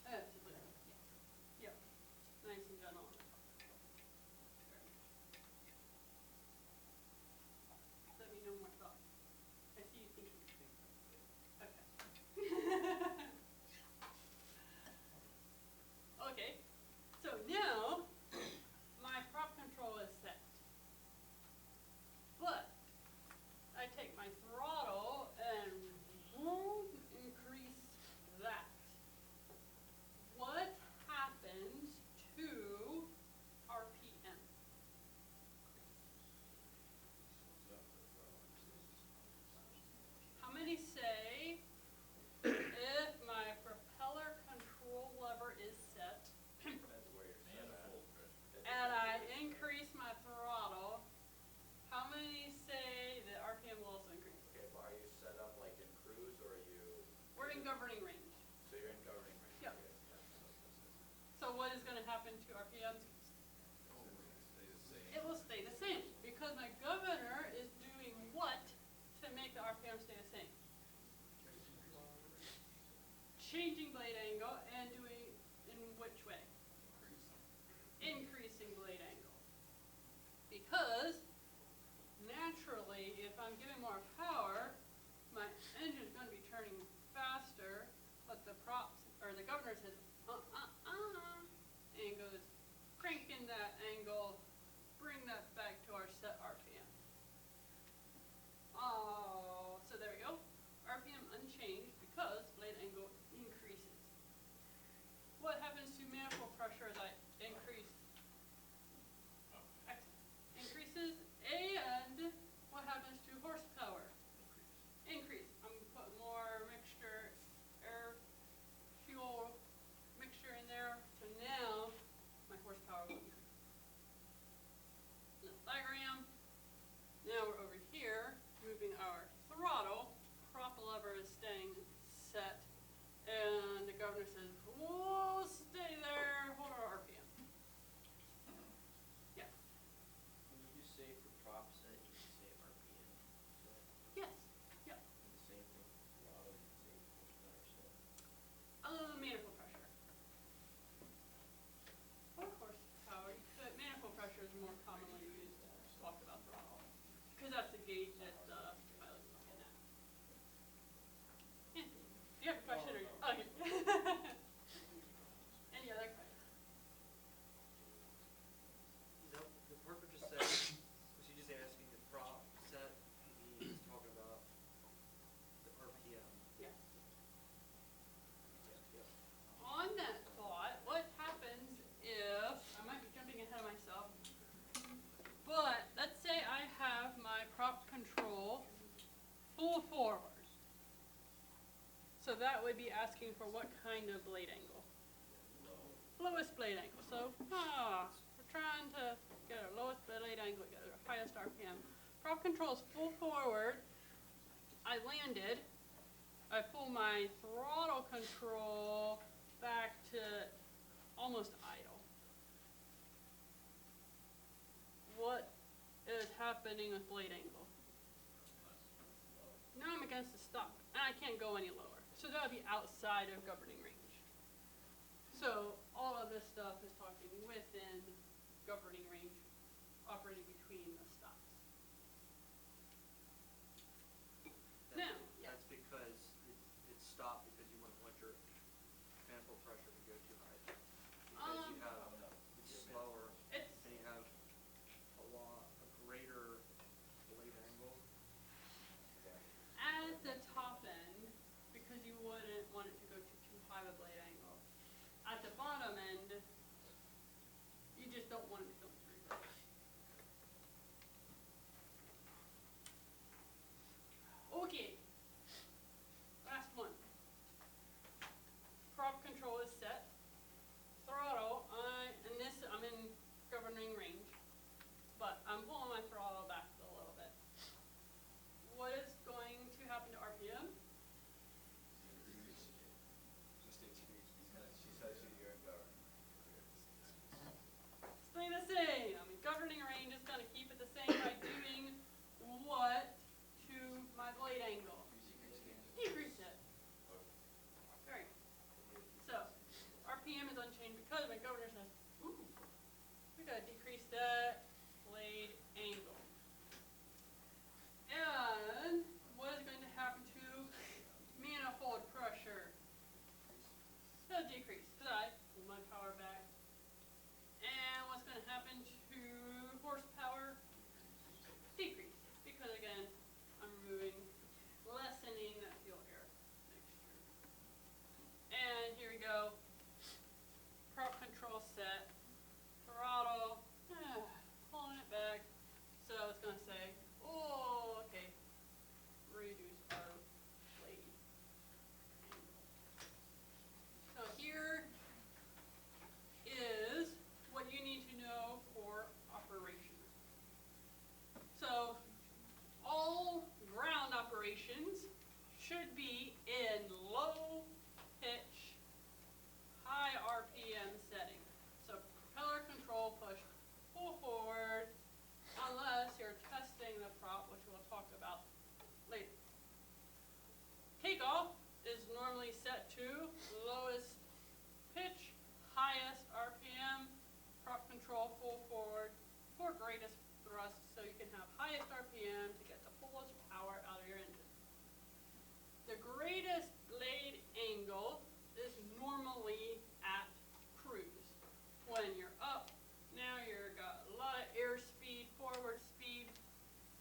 Absolutely. Yep. Nice and gentle. Let me know more thoughts. I see you thinking. Okay. Okay. So now my prop control is set. But I take my throttle and increase that. What happens to RPM? How many say if my propeller control lever is set That's where you're set at. and I increase my throttle, how many say that RPM will also increase? Okay, but are you set up like in cruise or are you? We're in governing range. So you're in governing range? Yep. Okay. So what is going to happen to RPMs? It will stay the same because my governor is doing what to make the RPM stay the same? Changing blade angle and doing in which way? Increasing blade angle. Because naturally, if I'm giving more power, my engine's going to be turning faster, but the props or the governor says and goes cranking that angle, bring that back to our set RPM. Oh, so there we go. RPM unchanged because blade angle increases. What happens to manifold pressure as I increase? Increases. And what happens to horsepower? Increase. I'm going to put more mixture, air, fuel mixture in there. So now my horsepower will increase. Little diagram. Now we're over here, moving our throttle. Prop lever is staying set. And the governor says, whoa, stay there, hold our RPM. Yeah. When you say for prop set, you can say RPM set. Yes. Yep. And the same thing for throttle, you can say horsepower set. Manifold pressure. Or horsepower, but manifold pressure is more commonly used to talk about throttle. Because that's the gauge that the pilot is looking at. Yeah. Do you have a question or? Okay. would be asking for what kind of blade angle? Lowest blade angle. So, we're trying to get our lowest blade angle, get our highest RPM. Prop control is full forward. I landed. I pull my throttle control back to almost idle. What is happening with blade angle? Now I'm against the stop, and I can't go any lower. So that would be outside of governing range. So all of this stuff is talking within governing range, operating between the stops. Now, yeah. That's because it's stopped because you wouldn't want your manifold pressure to go too high. Because you have slower, It's and you have a greater blade angle. at the top end, because you wouldn't want it to go to too high of a blade angle. At the bottom end, you just don't want it to go through. Okay, last one. Prop control is set. Throttle, I'm in governing range, but I'm pulling my throttle back a little bit. What is going to happen to RPM? She says you're in government. Stay the same. I mean, governing range is going to keep it the same by doing what to my blade angle? Decrease it. Very good. So, RPM is unchanged because my governor says, ooh, we got to decrease that blade angle. And what is going to happen to manifold pressure? It'll decrease because I pull my power back. And what's going to happen to horsepower? Decrease. Because again, I'm removing, lessening that fuel air mixture. And here we go. Prop control set. Throttle. Pulling it back. So it's going to say, oh, okay. Reduce our blade angle. So here is what you need to know for operation. So all ground operations should be in low pitch, high RPM setting. So propeller control push full forward unless you're testing the prop, which we'll talk about later. Takeoff is normally set to lowest pitch, highest RPM, prop control full forward for greatest thrust, so you can have highest RPM to get the fullest power out of your engine. The greatest blade angle is normally at cruise. When you're up, now you've got a lot of airspeed, forward speed,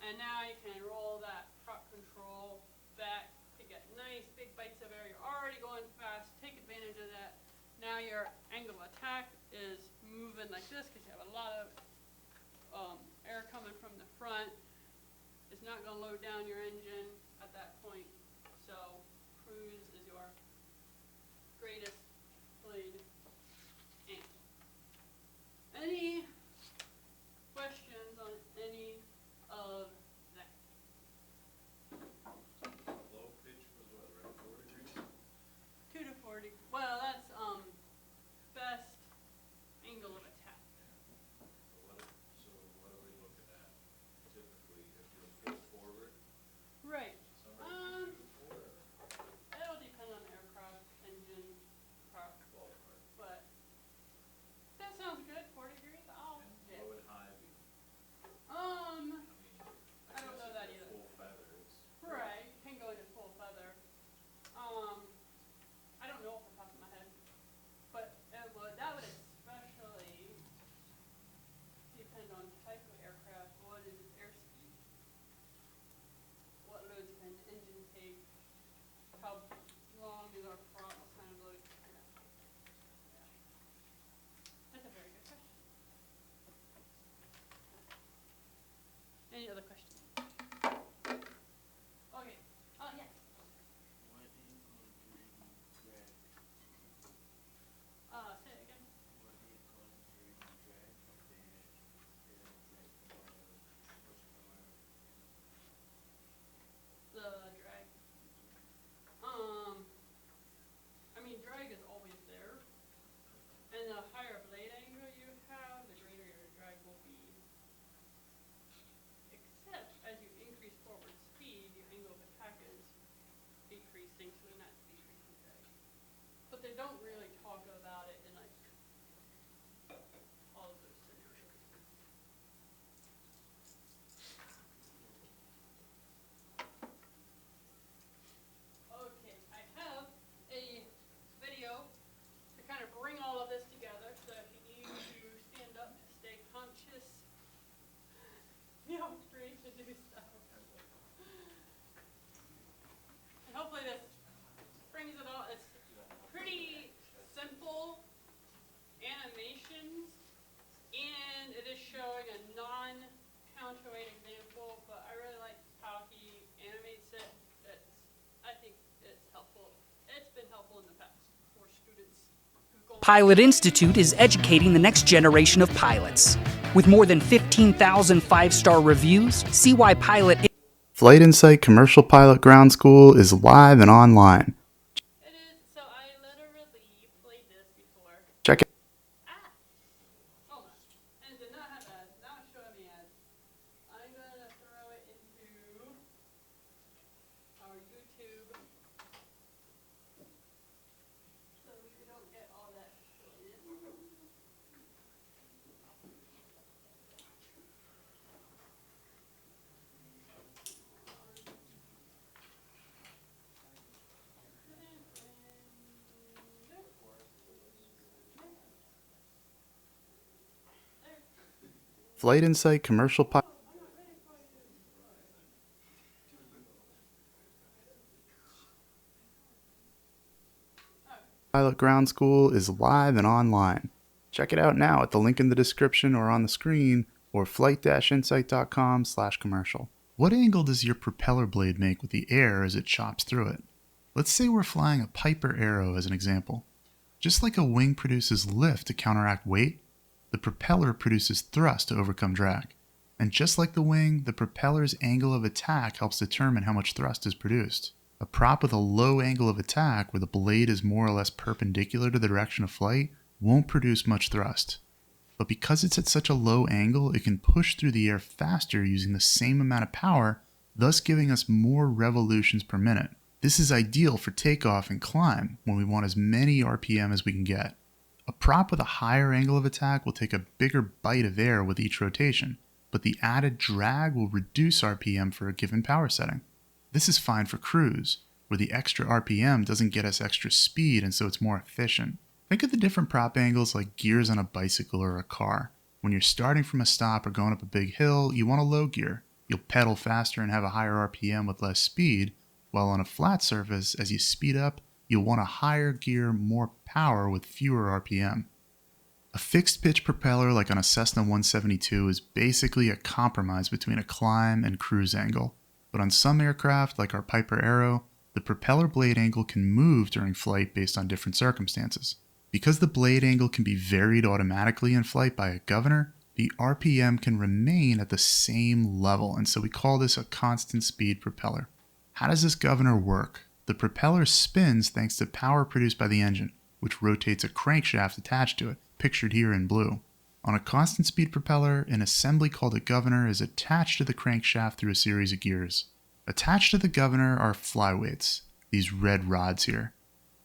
and now you can roll that prop control back to get nice big bites of air. You're already going fast, take advantage of that. Now your angle of attack is moving like this because you have a lot of air coming from the front. It's not going to load down your engine at that point. So cruise is your greatest blade angle. Any questions on any of that? Low pitch was what, right, 4 degrees? 2 to 40. Well, that's best angle of attack. So what are we looking at typically if you're full forward? Right. Somewhere between 2 to 4? It'll depend on the aircraft engine. they don't really talk about it in like all of those scenarios. Okay, I have a video to kind of bring all of this together, so if you need to stand up to stay conscious, feel free to do so. And hopefully this brings it all. It's pretty simple animations, and it is showing a non-counterweight example, but I really like how he animates it. I think it's helpful. It's been helpful in the past for students. Pilot Institute is educating the next generation of pilots. With more than 15,000 five-star reviews, see why Pilot Flight Insight Commercial Pilot Ground School is live and online. It is, so I literally played this before. Check it. Hold on. And it did not have ads. Now it's showing me ads. I'm gonna throw it into our YouTube. So we don't get all that shit. Flight Insight Commercial Pilot Ground School is live and online. Check it out now at the link in the description or on the screen, or flight-insight.com/commercial. What angle does your propeller blade make with the air as it chops through it? Let's say we're flying a Piper Arrow as an example. Just like a wing produces lift to counteract weight, the propeller produces thrust to overcome drag. And just like the wing, the propeller's angle of attack helps determine how much thrust is produced. A prop with a low angle of attack, where the blade is more or less perpendicular to the direction of flight, won't produce much thrust. But because it's at such a low angle, it can push through the air faster using the same amount of power, thus giving us more revolutions per minute. This is ideal for takeoff and climb when we want as many RPM as we can get. A prop with a higher angle of attack will take a bigger bite of air with each rotation, but the added drag will reduce RPM for a given power setting. This is fine for cruise, where the extra RPM doesn't get us extra speed and so it's more efficient. Think of the different prop angles like gears on a bicycle or a car. When you're starting from a stop or going up a big hill, you want a low gear. You'll pedal faster and have a higher RPM with less speed, while on a flat surface, as you speed up, you'll want a higher gear, more power with fewer RPM. A fixed pitch propeller like on a Cessna 172 is basically a compromise between a climb and cruise angle. But on some aircraft, like our Piper Arrow, the propeller blade angle can move during flight based on different circumstances. Because the blade angle can be varied automatically in flight by a governor, the RPM can remain at the same level, and so we call this a constant speed propeller. How does this governor work? The propeller spins thanks to power produced by the engine, which rotates a crankshaft attached to it, pictured here in blue. On a constant speed propeller, an assembly called a governor is attached to the crankshaft through a series of gears. Attached to the governor are flyweights, these red rods here.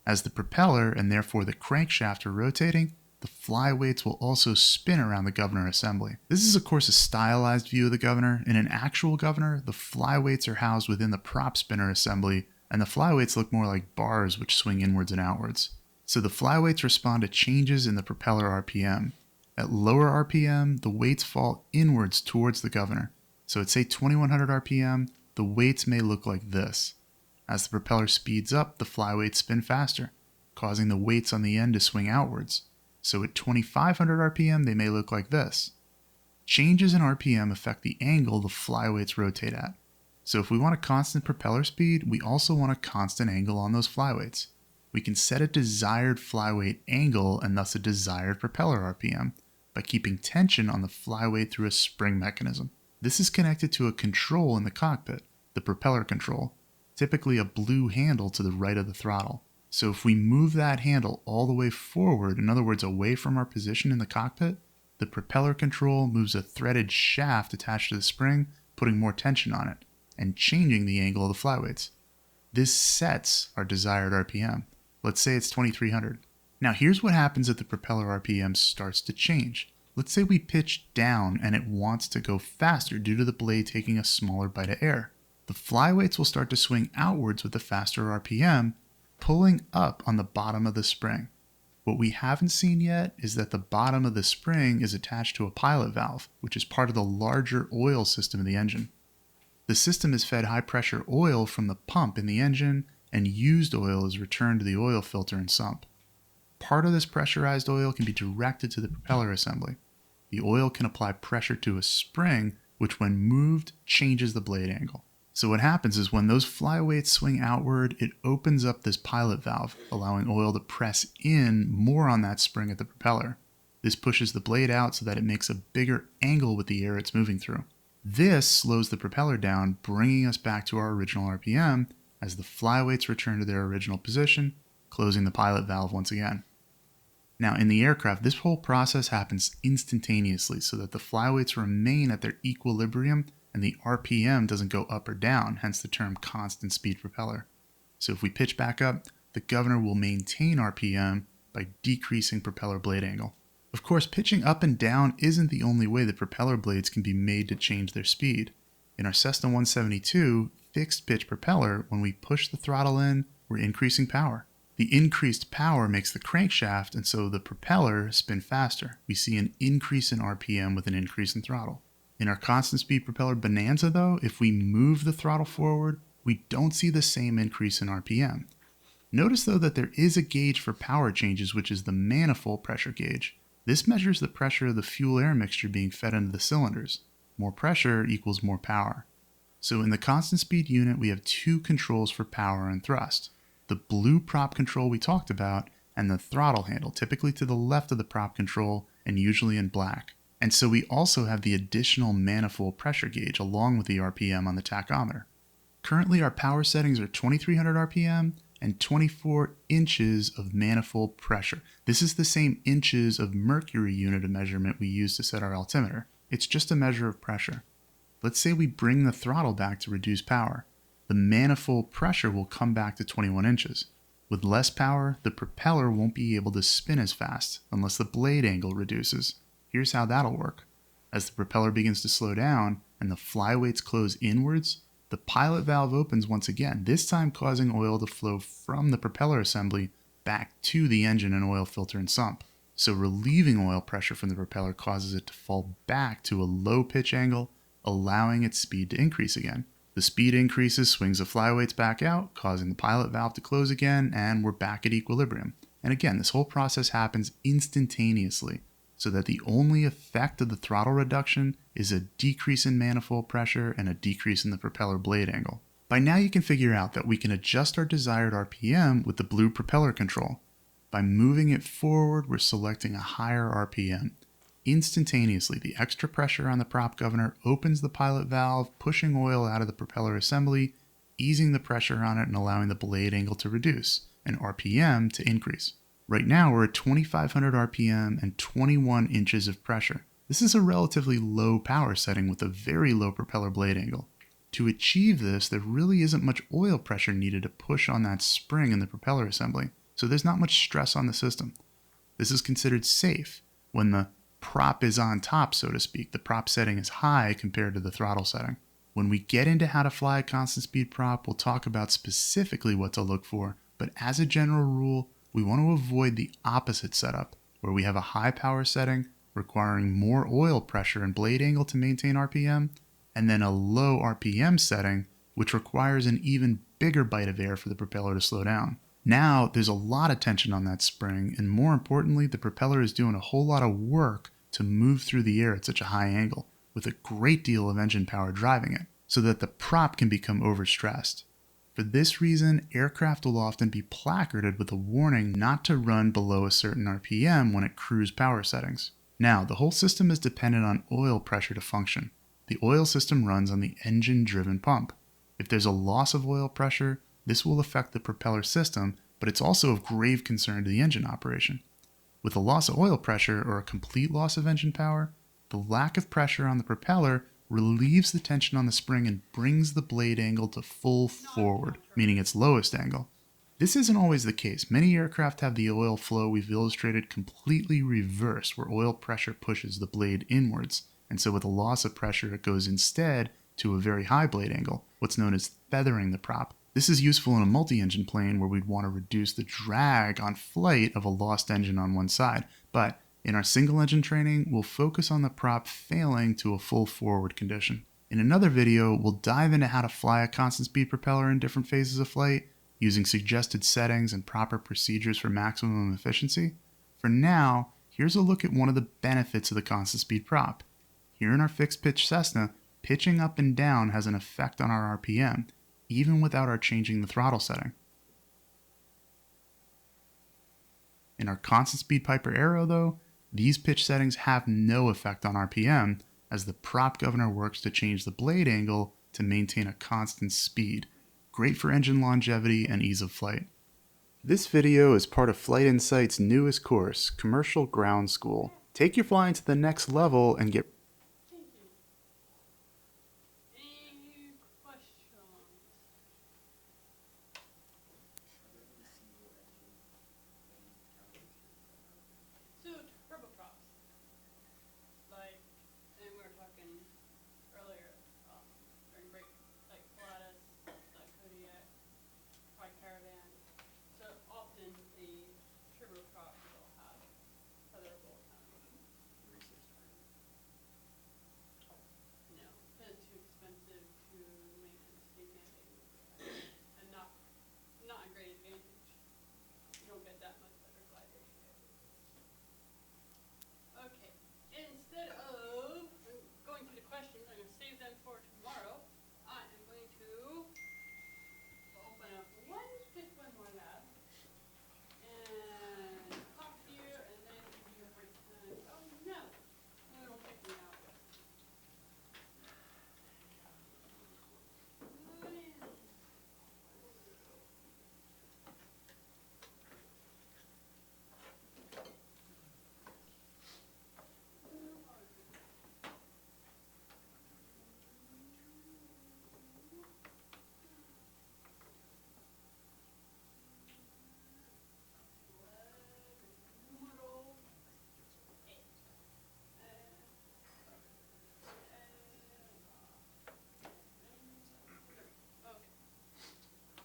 As the propeller, and therefore the crankshaft, are rotating, the flyweights will also spin around the governor assembly. This is of course a stylized view of the governor. In an actual governor, the flyweights are housed within the prop spinner assembly, and the flyweights look more like bars which swing inwards and outwards. So the flyweights respond to changes in the propeller RPM. At lower RPM, the weights fall inwards towards the governor. So at say 2100 RPM, the weights may look like this. As the propeller speeds up, the flyweights spin faster, causing the weights on the end to swing outwards. So at 2500 RPM, they may look like this. Changes in RPM affect the angle the flyweights rotate at. So if we want a constant propeller speed, we also want a constant angle on those flyweights. We can set a desired flyweight angle and thus a desired propeller RPM by keeping tension on the flyweight through a spring mechanism. This is connected to a control in the cockpit, the propeller control, typically a blue handle to the right of the throttle. So if we move that handle all the way forward, in other words away from our position in the cockpit, the propeller control moves a threaded shaft attached to the spring, putting more tension on it, and changing the angle of the flyweights. This sets our desired RPM. Let's say it's 2300. Now here's what happens if the propeller RPM starts to change. Let's say we pitch down and it wants to go faster due to the blade taking a smaller bite of air. The flyweights will start to swing outwards with the faster RPM, pulling up on the bottom of the spring. What we haven't seen yet is that the bottom of the spring is attached to a pilot valve, which is part of the larger oil system of the engine. The system is fed high-pressure oil from the pump in the engine, and used oil is returned to the oil filter and sump. Part of this pressurized oil can be directed to the propeller assembly. The oil can apply pressure to a spring, which when moved changes the blade angle. So what happens is when those flyweights swing outward, it opens up this pilot valve, allowing oil to press in more on that spring at the propeller. This pushes the blade out so that it makes a bigger angle with the air it's moving through. This slows the propeller down, bringing us back to our original RPM as the flyweights return to their original position, closing the pilot valve once again. Now, in the aircraft, this whole process happens instantaneously so that the flyweights remain at their equilibrium and the RPM doesn't go up or down, hence the term constant speed propeller. So if we pitch back up, the governor will maintain RPM by decreasing propeller blade angle. Of course, pitching up and down isn't the only way that propeller blades can be made to change their speed. In our Cessna 172 fixed pitch propeller, when we push the throttle in, we're increasing power. The increased power makes the crankshaft and so the propeller spin faster. We see an increase in RPM with an increase in throttle. In our constant speed propeller Bonanza though, if we move the throttle forward, we don't see the same increase in RPM. Notice though that there is a gauge for power changes, which is the manifold pressure gauge. This measures the pressure of the fuel-air mixture being fed into the cylinders. More pressure equals more power. So in the constant speed unit, we have two controls for power and thrust. The blue prop control we talked about, and the throttle handle, typically to the left of the prop control and usually in black. And so we also have the additional manifold pressure gauge along with the RPM on the tachometer. Currently our power settings are 2300 RPM and 24 inches of manifold pressure. This is the same inches of mercury unit of measurement we use to set our altimeter. It's just a measure of pressure. Let's say we bring the throttle back to reduce power. The manifold pressure will come back to 21 inches. With less power, the propeller won't be able to spin as fast unless the blade angle reduces. Here's how that'll work. As the propeller begins to slow down and the flyweights close inwards, the pilot valve opens once again, this time causing oil to flow from the propeller assembly back to the engine and oil filter and sump. So relieving oil pressure from the propeller causes it to fall back to a low pitch angle, allowing its speed to increase again. The speed increases, swings the flyweights back out, causing the pilot valve to close again, and we're back at equilibrium. And again, this whole process happens instantaneously, so that the only effect of the throttle reduction is a decrease in manifold pressure and a decrease in the propeller blade angle. By now you can figure out that we can adjust our desired RPM with the blue propeller control. By moving it forward, we're selecting a higher RPM. Instantaneously, the extra pressure on the prop governor opens the pilot valve, pushing oil out of the propeller assembly, easing the pressure on it and allowing the blade angle to reduce, and RPM to increase. Right now we're at 2500 RPM and 21 inches of pressure. This is a relatively low power setting with a very low propeller blade angle. To achieve this, there really isn't much oil pressure needed to push on that spring in the propeller assembly, so there's not much stress on the system. This is considered safe when the prop is on top, so to speak. The prop setting is high compared to the throttle setting. When we get into how to fly a constant speed prop, we'll talk about specifically what to look for, but as a general rule, we want to avoid the opposite setup, where we have a high power setting requiring more oil pressure and blade angle to maintain RPM, and then a low RPM setting, which requires an even bigger bite of air for the propeller to slow down. Now, there's a lot of tension on that spring, and more importantly, the propeller is doing a whole lot of work to move through the air at such a high angle, with a great deal of engine power driving it, so that the prop can become overstressed. For this reason, aircraft will often be placarded with a warning not to run below a certain RPM when at cruise power settings. Now, the whole system is dependent on oil pressure to function. The oil system runs on the engine-driven pump. If there's a loss of oil pressure, this will affect the propeller system, but it's also of grave concern to the engine operation. With a loss of oil pressure or a complete loss of engine power, the lack of pressure on the propeller relieves the tension on the spring and brings the blade angle to full forward, meaning its lowest angle. This isn't always the case. Many aircraft have the oil flow we've illustrated completely reversed, where oil pressure pushes the blade inwards, and so with a loss of pressure it goes instead to a very high blade angle, what's known as feathering the prop. This is useful in a multi-engine plane where we'd want to reduce the drag on flight of a lost engine on one side, but in our single engine training, we'll focus on the prop failing to a full forward condition. In another video, we'll dive into how to fly a constant speed propeller in different phases of flight, using suggested settings and proper procedures for maximum efficiency. For now, here's a look at one of the benefits of the constant speed prop. Here in our fixed pitch Cessna, pitching up and down has an effect on our RPM, even without our changing the throttle setting. In our constant speed Piper Arrow though, these pitch settings have no effect on RPM, as the prop governor works to change the blade angle to maintain a constant speed. Great for engine longevity and ease of flight. This video is part of Flight Insight's newest course, Commercial Ground School. Take your flying to the next level and get Thank you. Any questions? So turboprops, like, and we were talking earlier, during break, like Pilatus, like Kodiak, probably Caravan. So often the turboprop will have featherable no, but it's too expensive to make a steam and not a great advantage. You don't get that much better glide ratio. Okay, instead of going through the questions, I'm going to save them for tomorrow. I am going to open up one more lab and talk to you, and then give you a break time. Oh no, it'll take me out.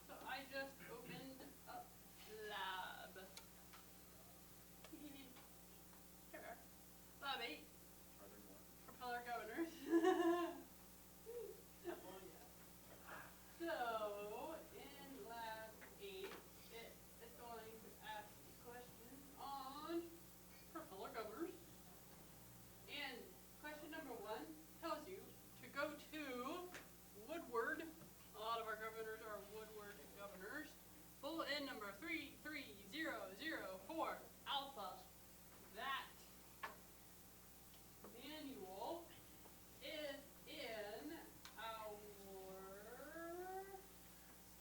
So I just opened up lab. Here we are. Lab 8. Propeller governors. Oh yeah. So in lab 8, it is going to ask a question on propeller governors. And question number 1 tells you to go to Woodward. A lot of our governors are Woodward governors. Bulletin number 33004 alpha. That manual is in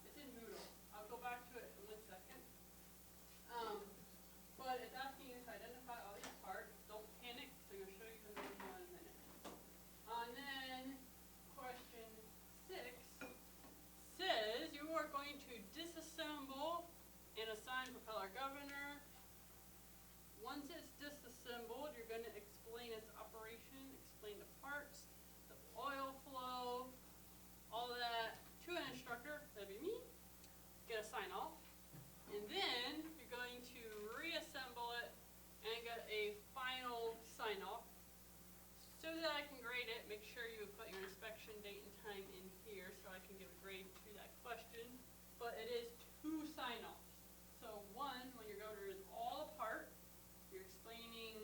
it's in Moodle. I'll go back to it in 1 second. But it's asking you to identify all these parts. Don't panic, so I'm going to show you the manual in a minute. And then question 6 says you are going to disassemble and assign propeller governor. Once it's disassembled, you're going to explain its operation, explain the parts, the oil flow, all that to an instructor, that'd be me, get a sign off. And then you're going to reassemble it and get a final sign off. So that I can grade it, make sure you put your inspection date and time in here so I can give a grade to that question. But it is 2 sign-offs. So 1, when your governor is all apart, you're explaining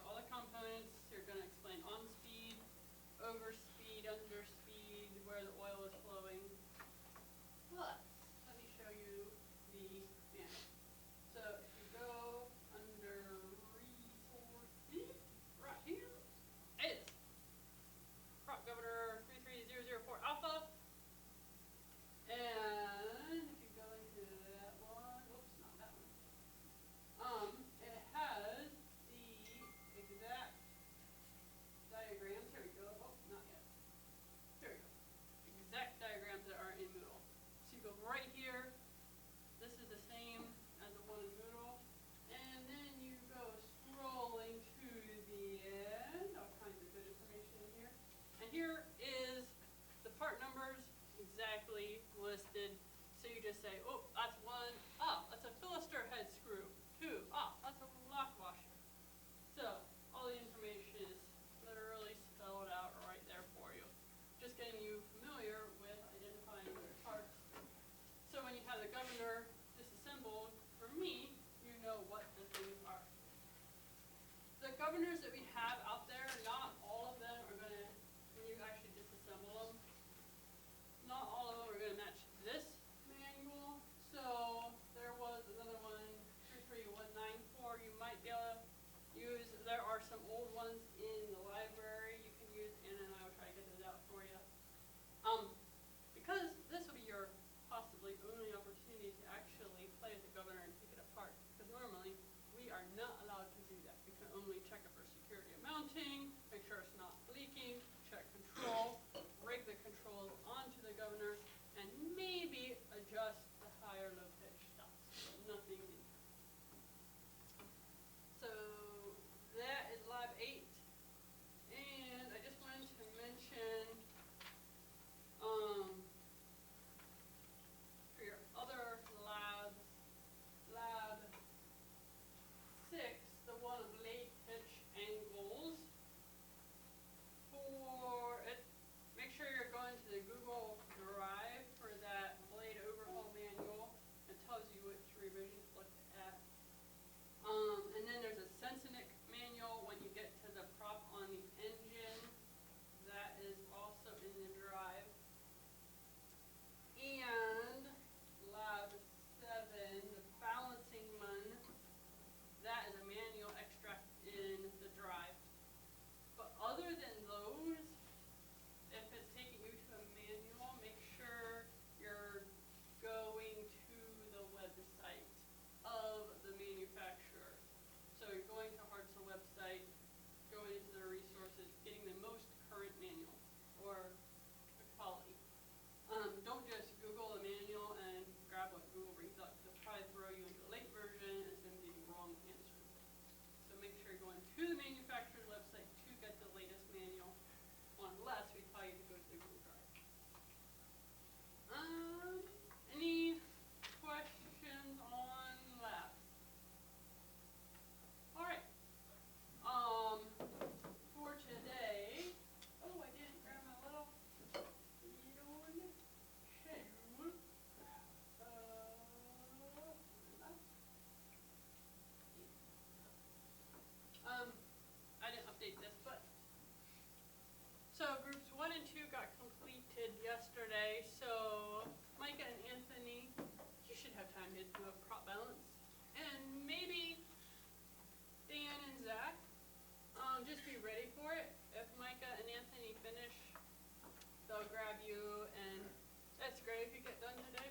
all the components. You're going to explain on speed, over speed, under speed, where the oil is flowing. Plus, let me show you the manual. So if you go under resources, right here, it's prop governor 33004 alpha. And if you go And here is the part numbers exactly listed. So you just say, oh, that's one. Ah, that's a Philister head screw. 2. Ah, that's a lock washer. So all the information is literally spelled out right there for you. Just getting you familiar with identifying the parts. So when you have the governor disassembled, for me, you know what the things are. The governors that we have out there, not all of them are going to, when you actually disassemble them, not all of them are going to match this manual. So there was another one, 33194, you might be able to use. There are some old ones in the library you can use, and then I will try to get those out for you. Because this will be your possibly only opportunity to actually play with the governor and take it apart. Because normally we are not allowed to do that. We can only check it for security of mounting, make sure it's not leaking, check control, rig the controls onto the governor, and maybe adjust the higher low pitch stops. But nothing in here. So that is lab 8. And I just wanted to mention for your other labs, lab 6, the one of late pitch angles, for it, make sure you're going to the Google Drive for that blade overhaul manual. It tells you which revision to look at. And then there's a Sensenich manual when you get to the prop on the engine. That is also in the drive. And lab 7, the balancing one, that is a manual extract in the drive. But other than those, if it's taking you to a manual, make sure you're going to the website of the manufacturer. So you're going to Hartzell website, going into their resources, getting the most current manual or the quality. Don't just Google a manual and grab what Google brings up. They'll probably throw you into a late version and it's going to be the wrong answers. So make sure you're going to the manufacturer's website to get the latest manual, unless we tell you to go to the Google Drive. Any questions on labs? All right. For today, oh, I didn't grab my little schedule. I didn't update this, but so groups 1 and 2 got completed yesterday. So Micah and Anthony, you should have time to do a prop balance, and maybe Dan and Zach. Just be ready for it. If Micah and Anthony finish, they'll grab you, and that's great if you get done today.